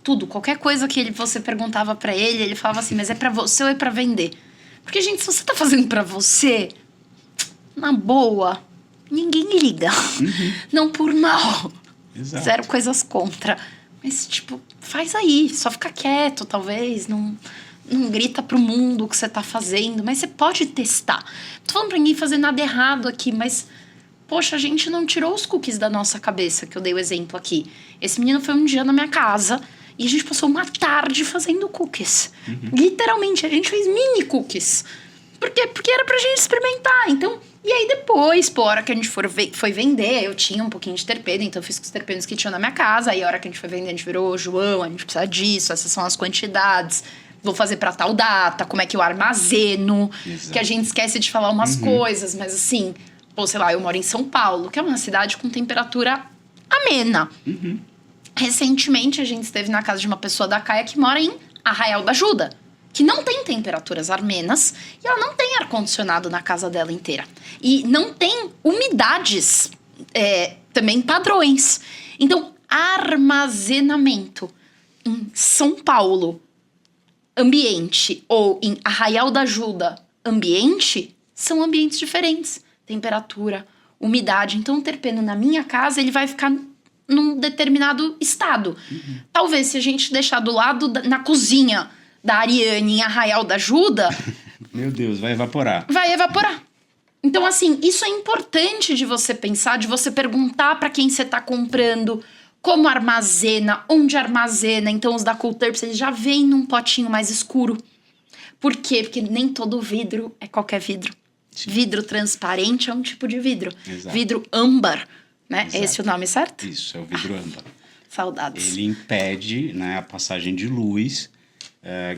Tudo, qualquer coisa que você perguntava pra ele, ele falava assim: mas é pra você ou é pra vender? Porque, gente, se você tá fazendo pra você, na boa, ninguém liga. Não por mal. Exato. Zero coisas contra. Mas, tipo, faz aí. Só fica quieto, talvez. Não grita pro mundo o que você tá fazendo. Mas você pode testar. Não tô falando pra ninguém fazer nada errado aqui, mas... Poxa, a gente não tirou os cookies da nossa cabeça, que eu dei o exemplo aqui. Esse menino foi um dia na minha casa e a gente passou uma tarde fazendo cookies. Literalmente, a gente fez mini cookies. Por quê? Porque era pra gente experimentar. Então, e aí depois, a hora que a gente foi vender, eu tinha um pouquinho de terpeno, então eu fiz com os terpenos que tinham na minha casa. Aí a hora que a gente foi vender, a gente virou: João, a gente precisa disso, essas são as quantidades. Vou fazer pra tal data, como é que eu armazeno. Exato. Que a gente esquece de falar umas coisas, mas assim... Ou, sei lá, eu moro em São Paulo, que é uma cidade com temperatura amena. Recentemente, a gente esteve na casa de uma pessoa da Caia que mora em Arraial da Ajuda, que não tem temperaturas amenas e ela não tem ar-condicionado na casa dela inteira. E não tem umidades também padrões. Então, armazenamento em São Paulo, ambiente, ou em Arraial da Ajuda, ambiente, são ambientes diferentes. Temperatura, umidade. Então, o terpeno na minha casa, ele vai ficar num determinado estado. Talvez, se a gente deixar do lado, na cozinha da Ariane, em Arraial da Ajuda... Meu Deus, vai evaporar. Vai evaporar. Então, assim, isso é importante de você pensar, de você perguntar para quem você tá comprando, como armazena, onde armazena. Então, os da Coulterps, eles já vêm num potinho mais escuro. Por quê? Porque nem todo vidro é qualquer vidro. Sim. Vidro transparente é um tipo de vidro. Exato. Vidro âmbar, né? Exato. É esse o nome certo? Isso, é o vidro âmbar. Saudades. Ele impede, né, a passagem de luz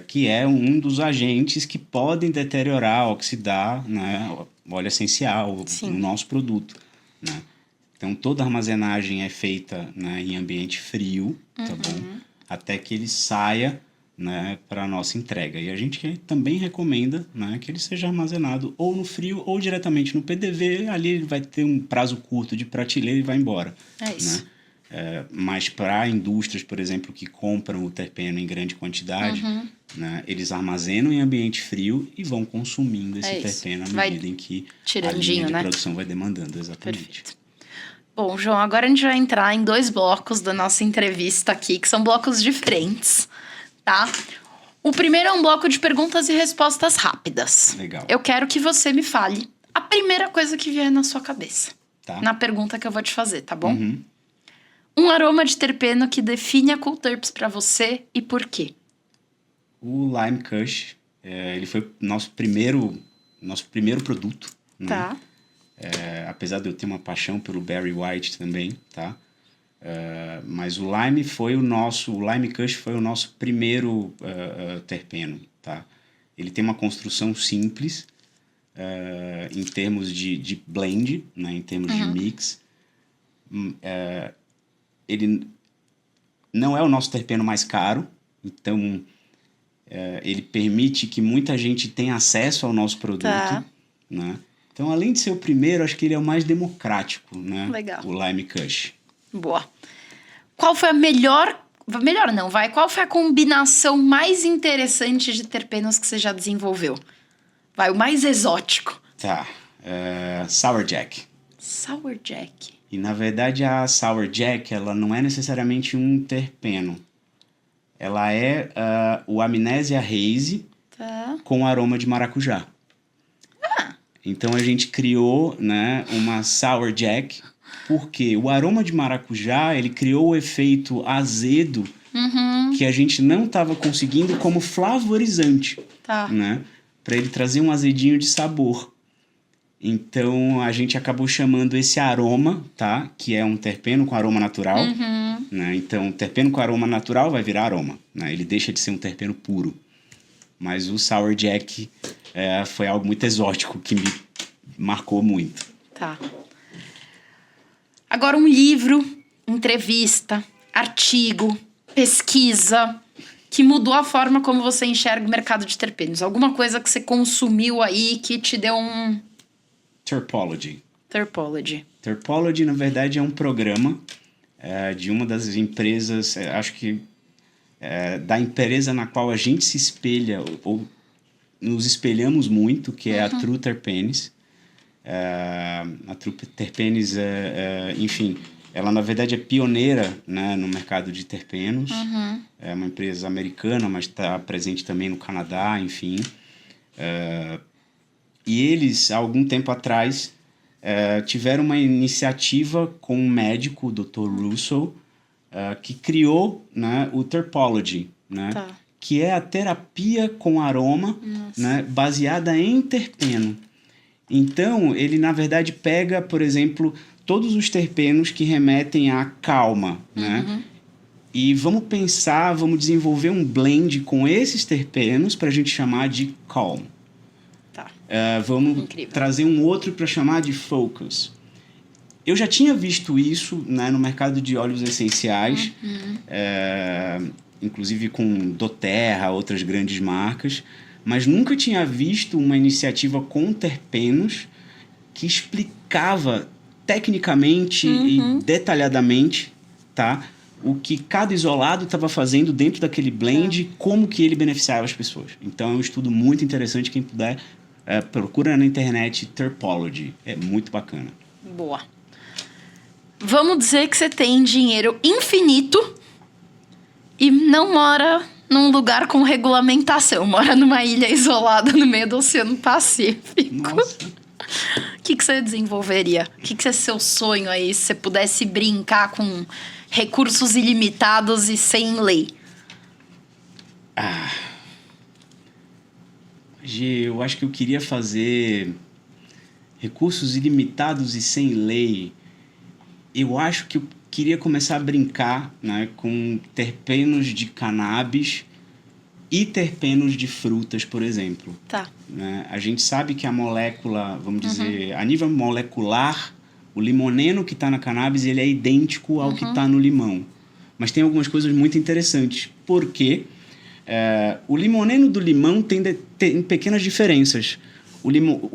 que é um dos agentes que podem deteriorar, oxidar, né, óleo essencial no nosso produto, né? Então, toda armazenagem é feita, né, em ambiente frio, tá bom? Até que ele saia, né, para a nossa entrega. E a gente também recomenda, né, que ele seja armazenado ou no frio ou diretamente no PDV. Ali ele vai ter um prazo curto de prateleira e vai embora. É isso. Né? Mas para indústrias, por exemplo, que compram o terpeno em grande quantidade, né, eles armazenam em ambiente frio e vão consumindo esse terpeno à medida em que a linha de produção vai demandando. Exatamente. Perfeito. Bom, João, agora a gente vai entrar em 2 blocos da nossa entrevista aqui, que são blocos diferentes, tá? O primeiro é um bloco de perguntas e respostas rápidas. Legal. Eu quero que você me fale a primeira coisa que vier na sua cabeça. Tá. Na pergunta que eu vou te fazer, tá bom? Um aroma de terpeno que define a Cool Terps pra você e por quê? O Lime Kush, ele foi nosso primeiro produto. Né? Tá. Apesar de eu ter uma paixão pelo Barry White também, tá? Mas o Lime Kush foi o nosso primeiro terpeno, tá? Ele tem uma construção simples em termos de blend, né? Em termos de mix. Ele não é o nosso terpeno mais caro, então ele permite que muita gente tenha acesso ao nosso produto, né? Então, além de ser o primeiro, acho que ele é o mais democrático, né? Legal. O Lime Kush. Boa. Qual foi a melhor... Melhor não, vai. Qual foi a combinação mais interessante de terpenos que você já desenvolveu? Vai, o mais exótico. Tá. Sour Jack. Sour Jack. E, na verdade, a Sour Jack, ela não é necessariamente um terpeno. Ela é o Amnésia Haze com aroma de maracujá. Então, a gente criou, né, uma Sour Jack, porque o aroma de maracujá, ele criou o efeito azedo que a gente não estava conseguindo como flavorizante, né? Para ele trazer um azedinho de sabor. Então, a gente acabou chamando esse aroma, tá? Que é um terpeno com aroma natural. Né? Então, terpeno com aroma natural vai virar aroma, né? Ele deixa de ser um terpeno puro. Mas o Sour Jack foi algo muito exótico que me marcou muito. Tá. Agora um livro, entrevista, artigo, pesquisa que mudou a forma como você enxerga o mercado de terpenos. Alguma coisa que você consumiu aí que te deu um... Terpology. Terpology, na verdade, é um programa de uma das empresas, acho que da empresa na qual a gente se espelha, ou nos espelhamos muito, que é a True Terpenes. A True Terpenes, enfim, ela na verdade é pioneira, né, no mercado de terpenos. É uma empresa americana, mas está presente também no Canadá, enfim. E eles, há algum tempo atrás, tiveram uma iniciativa com um médico, o Dr. Russo, que criou, né, o Terpology, né, que é a terapia com aroma, né, baseada em terpeno. Então, ele, na verdade, pega, por exemplo, todos os terpenos que remetem à calma, né? E vamos desenvolver um blend com esses terpenos para a gente chamar de calm. Vamos trazer um outro para chamar de focus. Eu já tinha visto isso, né, no mercado de óleos essenciais, inclusive com doTERRA, outras grandes marcas, mas nunca tinha visto uma iniciativa com terpenos que explicava tecnicamente e detalhadamente, tá, o que cada isolado estava fazendo dentro daquele blend, como que ele beneficiava as pessoas. Então é um estudo muito interessante, quem puder, procura na internet Terpology, é muito bacana. Boa. Vamos dizer que você tem dinheiro infinito e não mora num lugar com regulamentação, mora numa ilha isolada no meio do Oceano Pacífico. Nossa. O que você desenvolveria? O que é seu sonho aí, se você pudesse brincar com recursos ilimitados e sem lei? Eu acho que eu queria fazer recursos ilimitados e sem lei. Eu acho que eu queria começar a brincar, né, com terpenos de cannabis e terpenos de frutas, por exemplo. Tá. Né? A gente sabe que a molécula, vamos dizer, a nível molecular, o limoneno que está na cannabis ele é idêntico ao que está no limão. Mas tem algumas coisas muito interessantes. Porque o limoneno do limão tem pequenas diferenças. O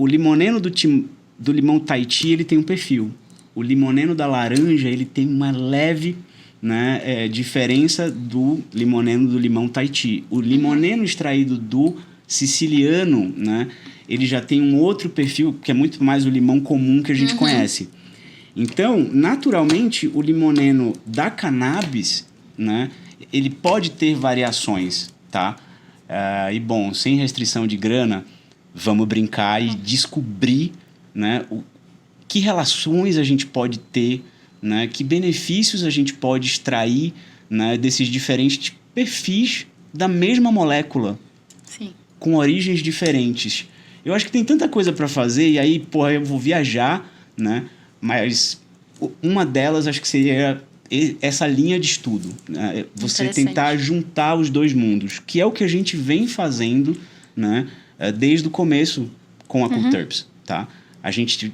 limoneno do limão Tahiti ele tem um perfil. O limoneno da laranja ele tem uma leve... né, diferença do limoneno do limão Tahiti. O limoneno extraído do siciliano, né, ele já tem um outro perfil, que é muito mais o limão comum que a gente conhece. Então, naturalmente, o limoneno da cannabis, né, ele pode ter variações, tá? E, bom, sem restrição de grana, vamos brincar e descobrir, né, que relações a gente pode ter, né, que benefícios a gente pode extrair, né, desses diferentes perfis da mesma molécula. Sim. Com origens diferentes. Eu acho que tem tanta coisa para fazer, e aí, porra, eu vou viajar, né? Mas uma delas acho que seria essa linha de estudo. Né? Você tentar juntar os dois mundos, que é o que a gente vem fazendo, né, desde o começo com a Cool Terps, tá? A gente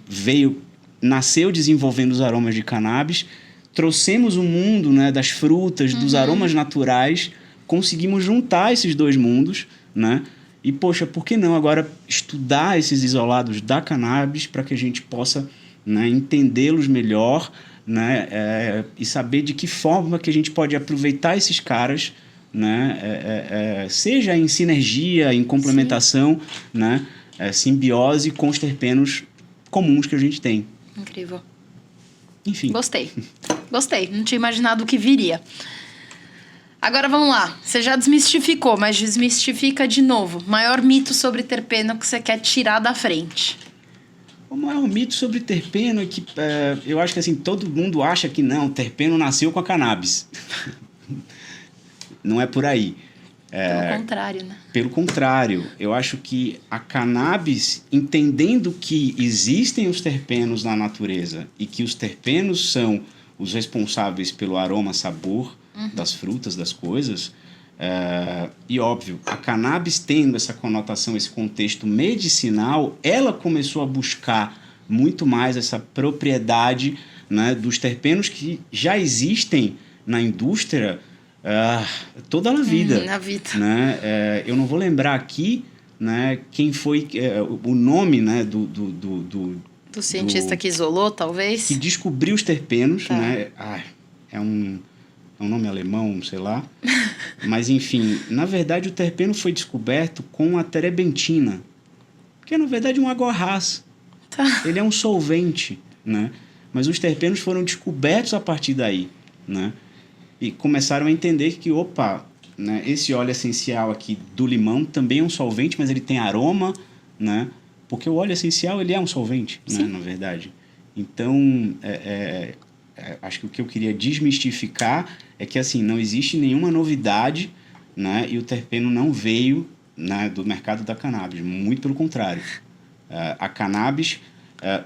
nasceu desenvolvendo os aromas de cannabis, trouxemos o mundo, né, das frutas, dos aromas naturais, conseguimos juntar esses dois mundos, né? E, poxa, por que não agora estudar esses isolados da cannabis para que a gente possa, né, entendê-los melhor, né, e saber de que forma que a gente pode aproveitar esses caras, né, seja em sinergia, em complementação, né, simbiose com os terpenos comuns que a gente tem. Incrível. Enfim. Gostei. Não tinha imaginado o que viria. Agora vamos lá. Você já desmistificou, mas desmistifica de novo. Maior mito sobre terpeno que você quer tirar da frente. O maior mito sobre terpeno é que eu acho que assim, todo mundo acha que não, terpeno nasceu com a cannabis. Não é por aí. Pelo contrário, né? Pelo contrário, eu acho que a cannabis, entendendo que existem os terpenos na natureza e que os terpenos são os responsáveis pelo aroma, sabor das frutas, das coisas, e óbvio, a cannabis tendo essa conotação, esse contexto medicinal, ela começou a buscar muito mais essa propriedade, né, dos terpenos que já existem na indústria toda a vida. Na vida. Né? Eu não vou lembrar aqui, né, quem foi o nome, né, do cientista que isolou, talvez? Que descobriu os terpenos. Tá. Né? É um nome alemão, sei lá. Mas, enfim, na verdade, o terpeno foi descoberto com a terebentina, que é, na verdade, um aguarrás. Tá. Ele é um solvente, né? Mas os terpenos foram descobertos a partir daí, né? E começaram a entender que, né, esse óleo essencial aqui do limão também é um solvente, mas ele tem aroma, né? Porque o óleo essencial, ele é um solvente, né, na verdade. Então, acho que o que eu queria desmistificar é que, assim, não existe nenhuma novidade, né? E o terpeno não veio, né, do mercado da cannabis. Muito pelo contrário. A cannabis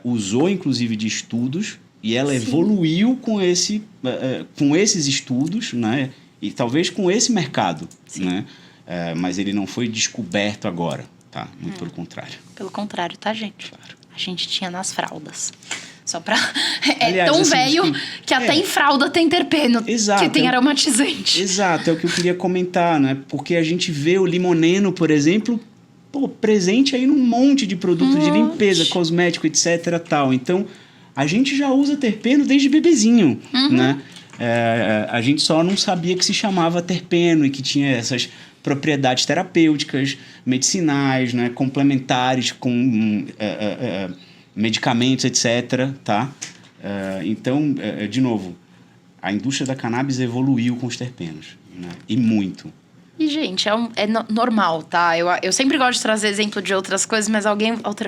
usou, inclusive, de estudos e ela evoluiu com esses estudos, né? E talvez com esse mercado, né? Mas ele não foi descoberto agora, tá? Muito pelo contrário. Pelo contrário, tá, gente? Claro. A gente tinha nas fraldas. Só pra... Aliás, tão assim, velho que até em fralda tem terpeno. Exato, que tem aromatizante. Exato, é o que eu queria comentar, né? Porque a gente vê o limoneno, por exemplo, presente aí num monte de produto de limpeza, cosmético, etc. Tal. Então, a gente já usa terpeno desde bebezinho, né? A gente só não sabia que se chamava terpeno e que tinha essas propriedades terapêuticas, medicinais, né? Complementares com medicamentos, etc. Tá? Então, de novo, a indústria da cannabis evoluiu com os terpenos, né? E muito. E, gente, normal, tá? Eu sempre gosto de trazer exemplo de outras coisas, mas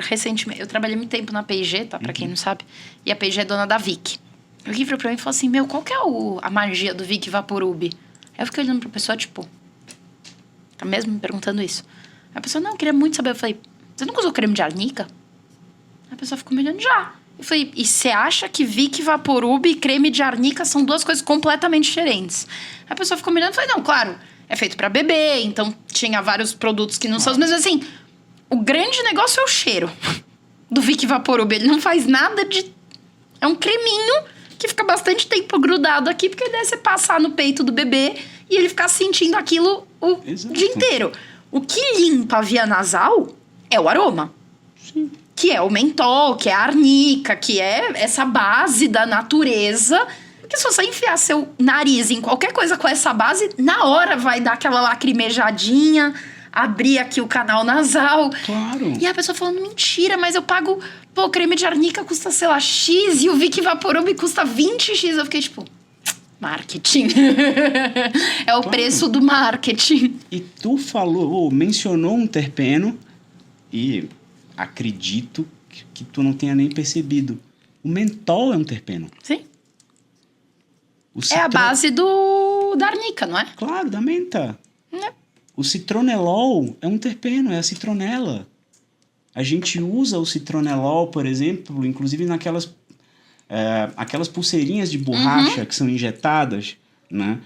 recentemente... Eu trabalhei muito tempo na P&G, tá? Pra quem não sabe. E a P&G é dona da Vic. O Gui virou pra mim e falou assim, qual que é a magia do Vic Vaporub? Aí eu fiquei olhando pra pessoa, tipo... Tá mesmo me perguntando isso? Aí a pessoa, não, eu queria muito saber. Eu falei, você nunca usou creme de arnica? Aí a pessoa ficou me olhando, já. Eu falei, e você acha que Vic Vaporub e creme de arnica são duas coisas completamente diferentes? Aí a pessoa ficou me olhando e falei, não, claro... é feito pra bebê, então tinha vários produtos que não são... Mas assim, o grande negócio é o cheiro do Vick Vaporub. Ele não faz nada de... É um creminho que fica bastante tempo grudado aqui, porque daí você passar no peito do bebê e ele ficar sentindo aquilo o dia inteiro. O que limpa a via nasal é o aroma. Sim. Que é o mentol, que é a arnica, que é essa base da natureza. Que se você enfiar seu nariz em qualquer coisa com essa base, na hora vai dar aquela lacrimejadinha, abrir aqui o canal nasal. Claro. E a pessoa falando, mentira, mas eu pago... Pô, o creme de arnica custa, sei lá, X e o Vick Vaporub custa 20X. Eu fiquei tipo... Marketing. É o preço do marketing. E tu mencionou um terpeno e acredito que tu não tenha nem percebido. O mentol é um terpeno. Sim. É a base da arnica, não é? Claro, da menta. O citronelol é um terpeno, é a citronela. A gente usa o citronelol, por exemplo, inclusive naquelas aquelas pulseirinhas de borracha que são injetadas, né?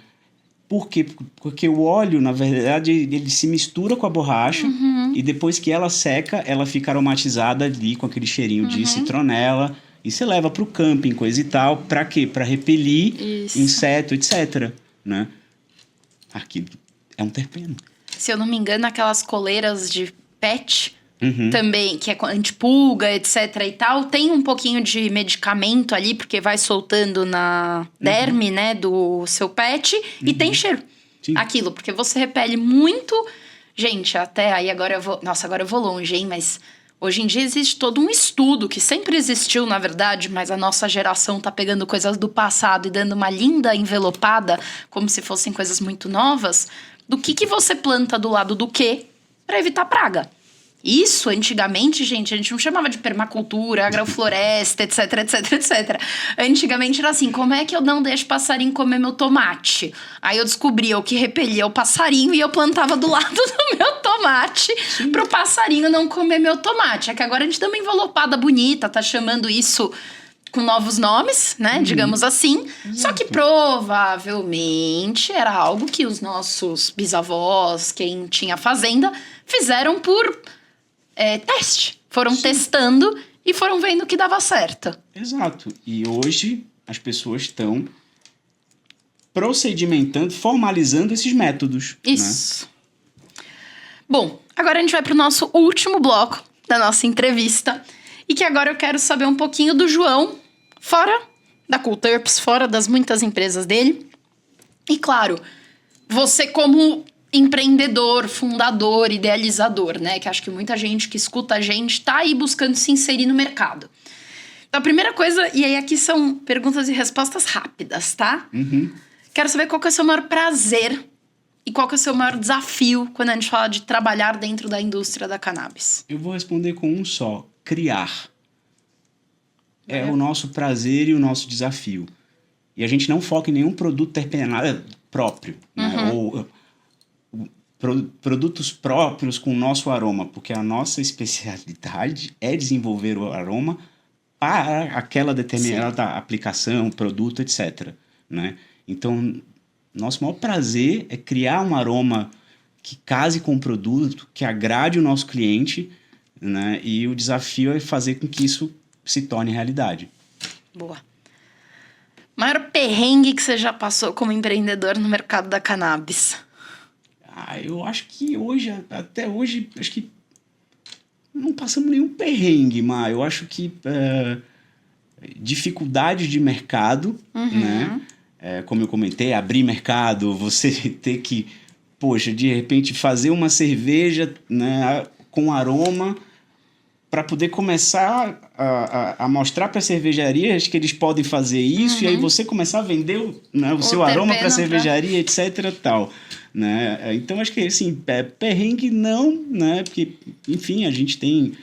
Por quê? Porque o óleo, na verdade, ele se mistura com a borracha e depois que ela seca, ela fica aromatizada ali com aquele cheirinho de citronela e você leva para o camping, coisa e tal. Para quê? Para repelir inseto, etc. Né? Aqui é um terpeno. Se eu não me engano, aquelas coleiras de pet... também, que é antipulga, etc e tal, tem um pouquinho de medicamento ali, porque vai soltando na derme, né, do seu pet, e tem cheiro. Sim. Aquilo, porque você repele muito... Gente, até aí agora eu vou... Nossa, agora eu vou longe, hein, mas... Hoje em dia existe todo um estudo, que sempre existiu, na verdade, mas a nossa geração tá pegando coisas do passado e dando uma linda envelopada, como se fossem coisas muito novas, do que você planta do lado do quê, para evitar praga. Isso, antigamente, gente, a gente não chamava de permacultura, agrofloresta, etc, etc, etc. Antigamente era assim, como é que eu não deixo passarinho comer meu tomate? Aí eu descobria o que repelia o passarinho e eu plantava do lado do meu tomate pro passarinho não comer meu tomate. É que agora a gente dá uma envelopada bonita, tá chamando isso com novos nomes, né, digamos assim. Só que provavelmente era algo que os nossos bisavós, quem tinha fazenda, fizeram por... teste. Foram testando e foram vendo que dava certo. Exato. E hoje as pessoas estão procedimentando, formalizando esses métodos. Isso. Né? Bom, agora a gente vai para o nosso último bloco da nossa entrevista. E que agora eu quero saber um pouquinho do João, fora da Coolterps, fora das muitas empresas dele. E claro, você como... empreendedor, fundador, idealizador, né? Que acho que muita gente que escuta a gente tá aí buscando se inserir no mercado. Então, a primeira coisa... E aí, aqui são perguntas e respostas rápidas, tá? Quero saber qual que é o seu maior prazer e qual que é o seu maior desafio quando a gente fala de trabalhar dentro da indústria da cannabis. Eu vou responder com um só. Criar. É o nosso prazer e o nosso desafio. E a gente não foca em nenhum produto terpenado próprio, né? Ou... produtos próprios com o nosso aroma, porque a nossa especialidade é desenvolver o aroma para aquela determinada aplicação, produto, etc. Né? Então, nosso maior prazer é criar um aroma que case com o produto, que agrade o nosso cliente, né? E o desafio é fazer com que isso se torne realidade. Boa. Maior perrengue que você já passou como empreendedor no mercado da cannabis? Eu acho que até hoje, acho que não passamos nenhum perrengue, mas eu acho que dificuldades de mercado, né? Como eu comentei, abrir mercado, você ter que, poxa, de repente fazer uma cerveja, né, com aroma para poder começar a mostrar para as cervejarias que eles podem fazer isso e aí você começar a vender, né, o seu aroma para a cervejaria, etc. Tal. Né? Então, acho que assim, perrengue não, né? Porque, enfim, a gente tem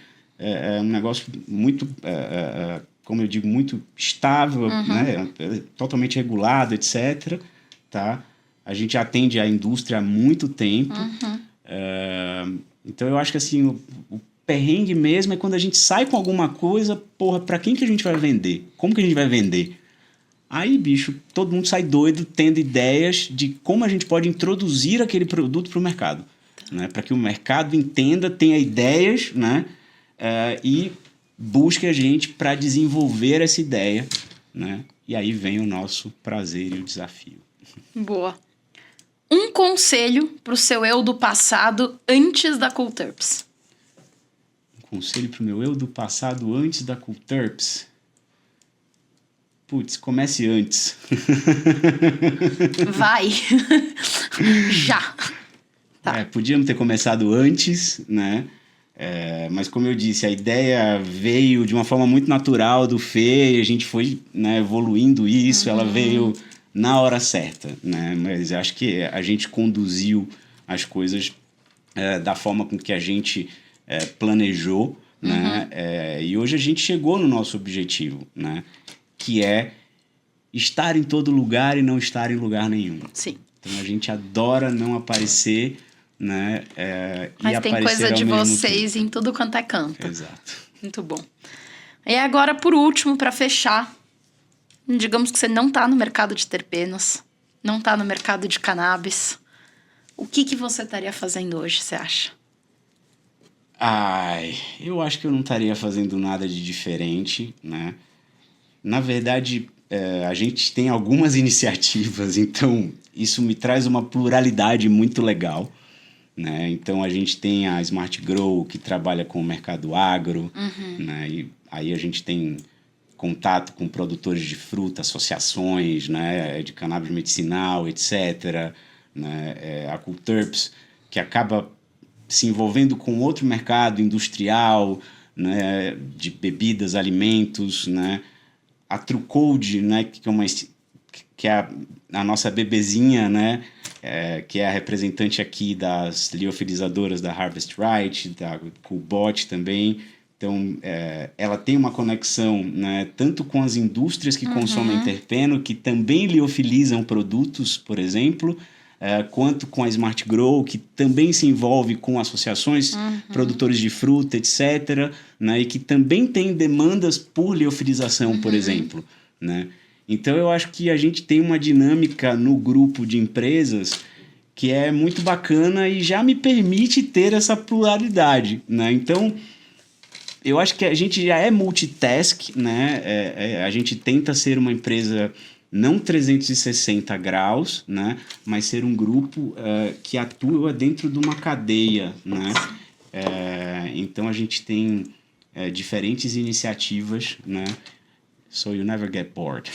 um negócio muito, como eu digo, muito estável, né? Totalmente regulado, etc. Tá? A gente atende a indústria há muito tempo. Então, eu acho que assim, o perrengue mesmo é quando a gente sai com alguma coisa, porra, para quem que a gente vai vender? Como que a gente vai vender? Aí, bicho, todo mundo sai doido tendo ideias de como a gente pode introduzir aquele produto para o mercado, né? Para que o mercado entenda, tenha ideias, né? E busque a gente para desenvolver essa ideia, né? E aí vem o nosso prazer e o desafio. Boa. Um conselho para o seu eu do passado antes da Coolterps. Um conselho para o meu eu do passado antes da Coolterps? Putz, comece antes. Vai. Já. Tá. Podíamos ter começado antes, né? Mas como eu disse, a ideia veio de uma forma muito natural do Fê, e a gente foi, né, evoluindo isso, ela veio na hora certa, né? Mas eu acho que a gente conduziu as coisas da forma com que a gente planejou, né? E hoje a gente chegou no nosso objetivo, né? Que é estar em todo lugar e não estar em lugar nenhum. Sim. Então a gente adora não aparecer, né? Mas tem coisa de vocês em tudo quanto é canto. Exato. Muito bom. E agora, por último, para fechar, digamos que você não está no mercado de terpenos, não está no mercado de cannabis. O que você estaria fazendo hoje, você acha? Eu acho que eu não estaria fazendo nada de diferente, né? Na verdade, a gente tem algumas iniciativas, então isso me traz uma pluralidade muito legal, né? Então a gente tem a Smart Grow, que trabalha com o mercado agro, né? E aí a gente tem contato com produtores de fruta, associações, né? De cannabis medicinal, etc. Né? A Coolterps, que acaba se envolvendo com outro mercado industrial, né? De bebidas, alimentos, né? A TrueCode, né, que é a nossa bebezinha, né, que é a representante aqui das liofilizadoras da Harvest Right, da Coolbot também. Então, ela tem uma conexão, né, tanto com as indústrias que consomem terpeno, que também liofilizam produtos, por exemplo, quanto com a Smart Grow, que também se envolve com associações, produtores de fruta, etc., né, e que também tem demandas por liofilização, por exemplo. Né? Então, eu acho que a gente tem uma dinâmica no grupo de empresas que é muito bacana e já me permite ter essa pluralidade. Né? Então, eu acho que a gente já é multitask, né? A gente tenta ser uma empresa não 360 graus, né? Mas ser um grupo que atua dentro de uma cadeia, né? Então a gente tem diferentes iniciativas, né? So you never get bored.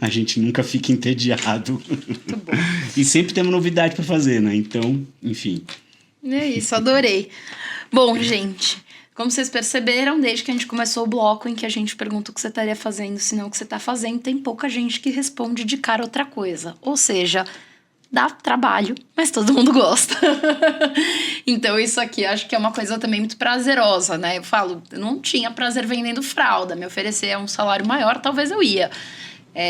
A gente nunca fica entediado. Muito bom. E sempre temos novidade para fazer, né? Então, enfim. É isso, adorei. Bom, gente, como vocês perceberam, desde que a gente começou o bloco em que a gente pergunta o que você estaria fazendo, se não o que você está fazendo, tem pouca gente que responde de cara outra coisa. Ou seja, dá trabalho, mas todo mundo gosta. Então isso aqui acho que é uma coisa também muito prazerosa, né? Eu falo, eu não tinha prazer vendendo fralda, me oferecer um salário maior, talvez eu ia.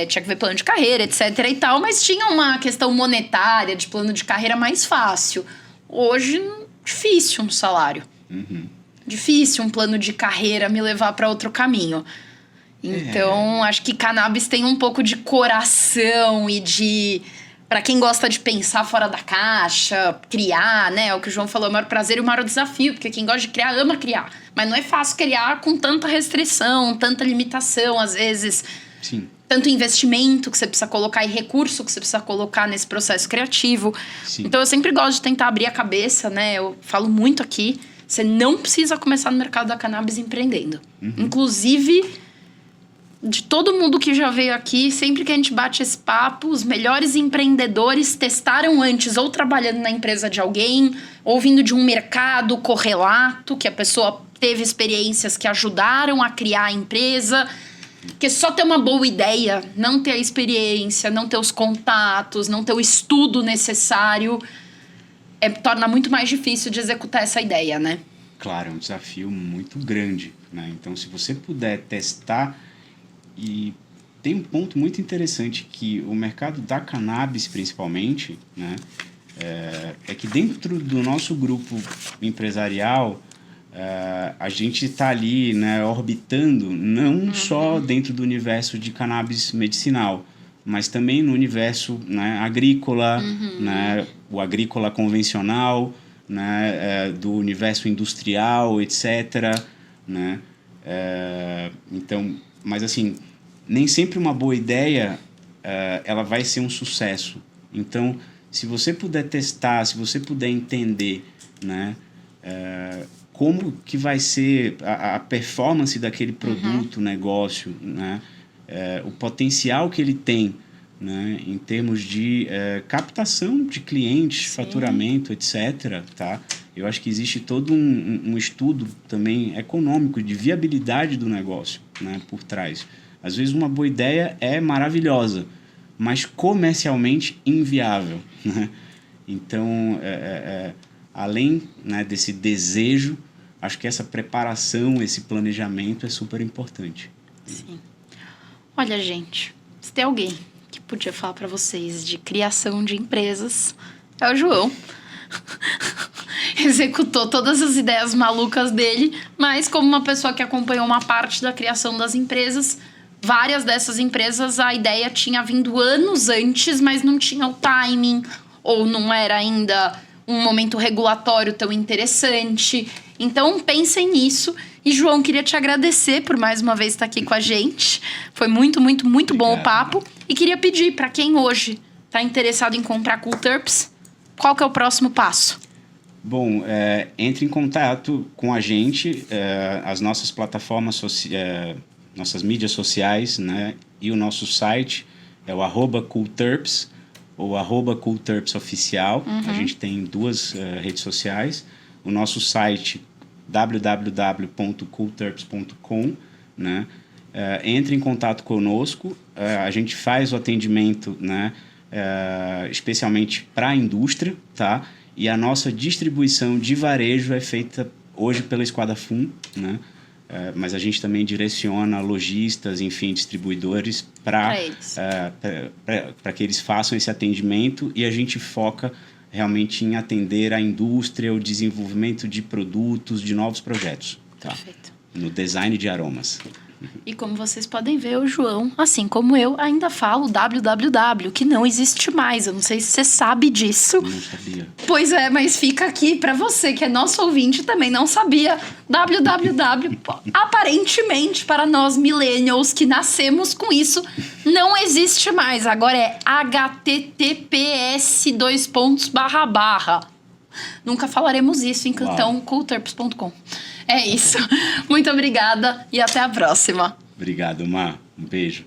Tinha que ver plano de carreira, etc e tal, mas tinha uma questão monetária de plano de carreira mais fácil. Hoje, difícil um salário. Difícil um plano de carreira me levar para outro caminho. Então, acho que cannabis tem um pouco de coração e de... Para quem gosta de pensar fora da caixa, criar, né? O que o João falou, é o maior prazer e o maior desafio. Porque quem gosta de criar, ama criar. Mas não é fácil criar com tanta restrição, tanta limitação, às vezes. Sim. Tanto investimento que você precisa colocar e recurso que você precisa colocar nesse processo criativo. Sim. Então, eu sempre gosto de tentar abrir a cabeça, né? Eu falo muito aqui. Você não precisa começar no mercado da cannabis empreendendo. Inclusive, de todo mundo que já veio aqui, sempre que a gente bate esse papo, os melhores empreendedores testaram antes ou trabalhando na empresa de alguém, ou vindo de um mercado correlato, que a pessoa teve experiências que ajudaram a criar a empresa. Porque só ter uma boa ideia, não ter a experiência, não ter os contatos, não ter o estudo necessário... torna muito mais difícil de executar essa ideia, né? Claro, é um desafio muito grande, né? Então, se você puder testar... E tem um ponto muito interessante que o mercado da cannabis, principalmente, né? É que dentro do nosso grupo empresarial, a gente está ali, né, orbitando não só dentro do universo de cannabis medicinal, mas também no universo, né, agrícola, né, o agrícola convencional, né, do universo industrial, etc. Né? Então, mas assim, nem sempre uma boa ideia ela vai ser um sucesso. Então, se você puder testar, se você puder entender, né, como que vai ser a performance daquele produto, negócio, né, o potencial que ele tem, né, em termos de captação de clientes, faturamento, etc. Tá? Eu acho que existe todo um estudo também econômico de viabilidade do negócio, né, por trás. Às vezes uma boa ideia é maravilhosa, mas comercialmente inviável. Né? Então, além, né, desse desejo, acho que essa preparação, esse planejamento é super importante. Sim. Olha, gente, se tem alguém que podia falar para vocês de criação de empresas, é o João. Executou todas as ideias malucas dele, mas como uma pessoa que acompanhou uma parte da criação das empresas, várias dessas empresas a ideia tinha vindo anos antes, mas não tinha o timing, ou não era ainda um momento regulatório tão interessante. Então, pensem nisso. E, João, queria te agradecer por mais uma vez estar aqui com a gente. Foi muito, muito, muito bom o papo. E queria pedir para quem hoje está interessado em comprar Cool Terps, qual que é o próximo passo? Bom, entre em contato com a gente, as nossas plataformas, nossas mídias sociais, né, e o nosso site é o @CoolTerps ou @CoolTerpsOficial. A gente tem 2 redes sociais. O nosso site www.coolterps.com, né? Entre em contato conosco, a gente faz o atendimento, né, especialmente para a indústria, tá? E a nossa distribuição de varejo é feita hoje pela Esquadra Fun, né? Mas a gente também direciona lojistas, enfim, distribuidores para que eles façam esse atendimento, e a gente foca realmente em atender a indústria, o desenvolvimento de produtos, de novos projetos. Tá? Perfeito. No design de aromas. E como vocês podem ver, o João, assim como eu, ainda fala o www, que não existe mais. Eu não sei se você sabe disso. Não sabia. Pois é, mas fica aqui para você, que é nosso ouvinte, também não sabia. www, aparentemente, para nós millennials que nascemos com isso, não existe mais. Agora é https://. Nunca falaremos isso, então coolterps.com. É isso. Muito obrigada e até a próxima. Obrigado, Mar. Um beijo.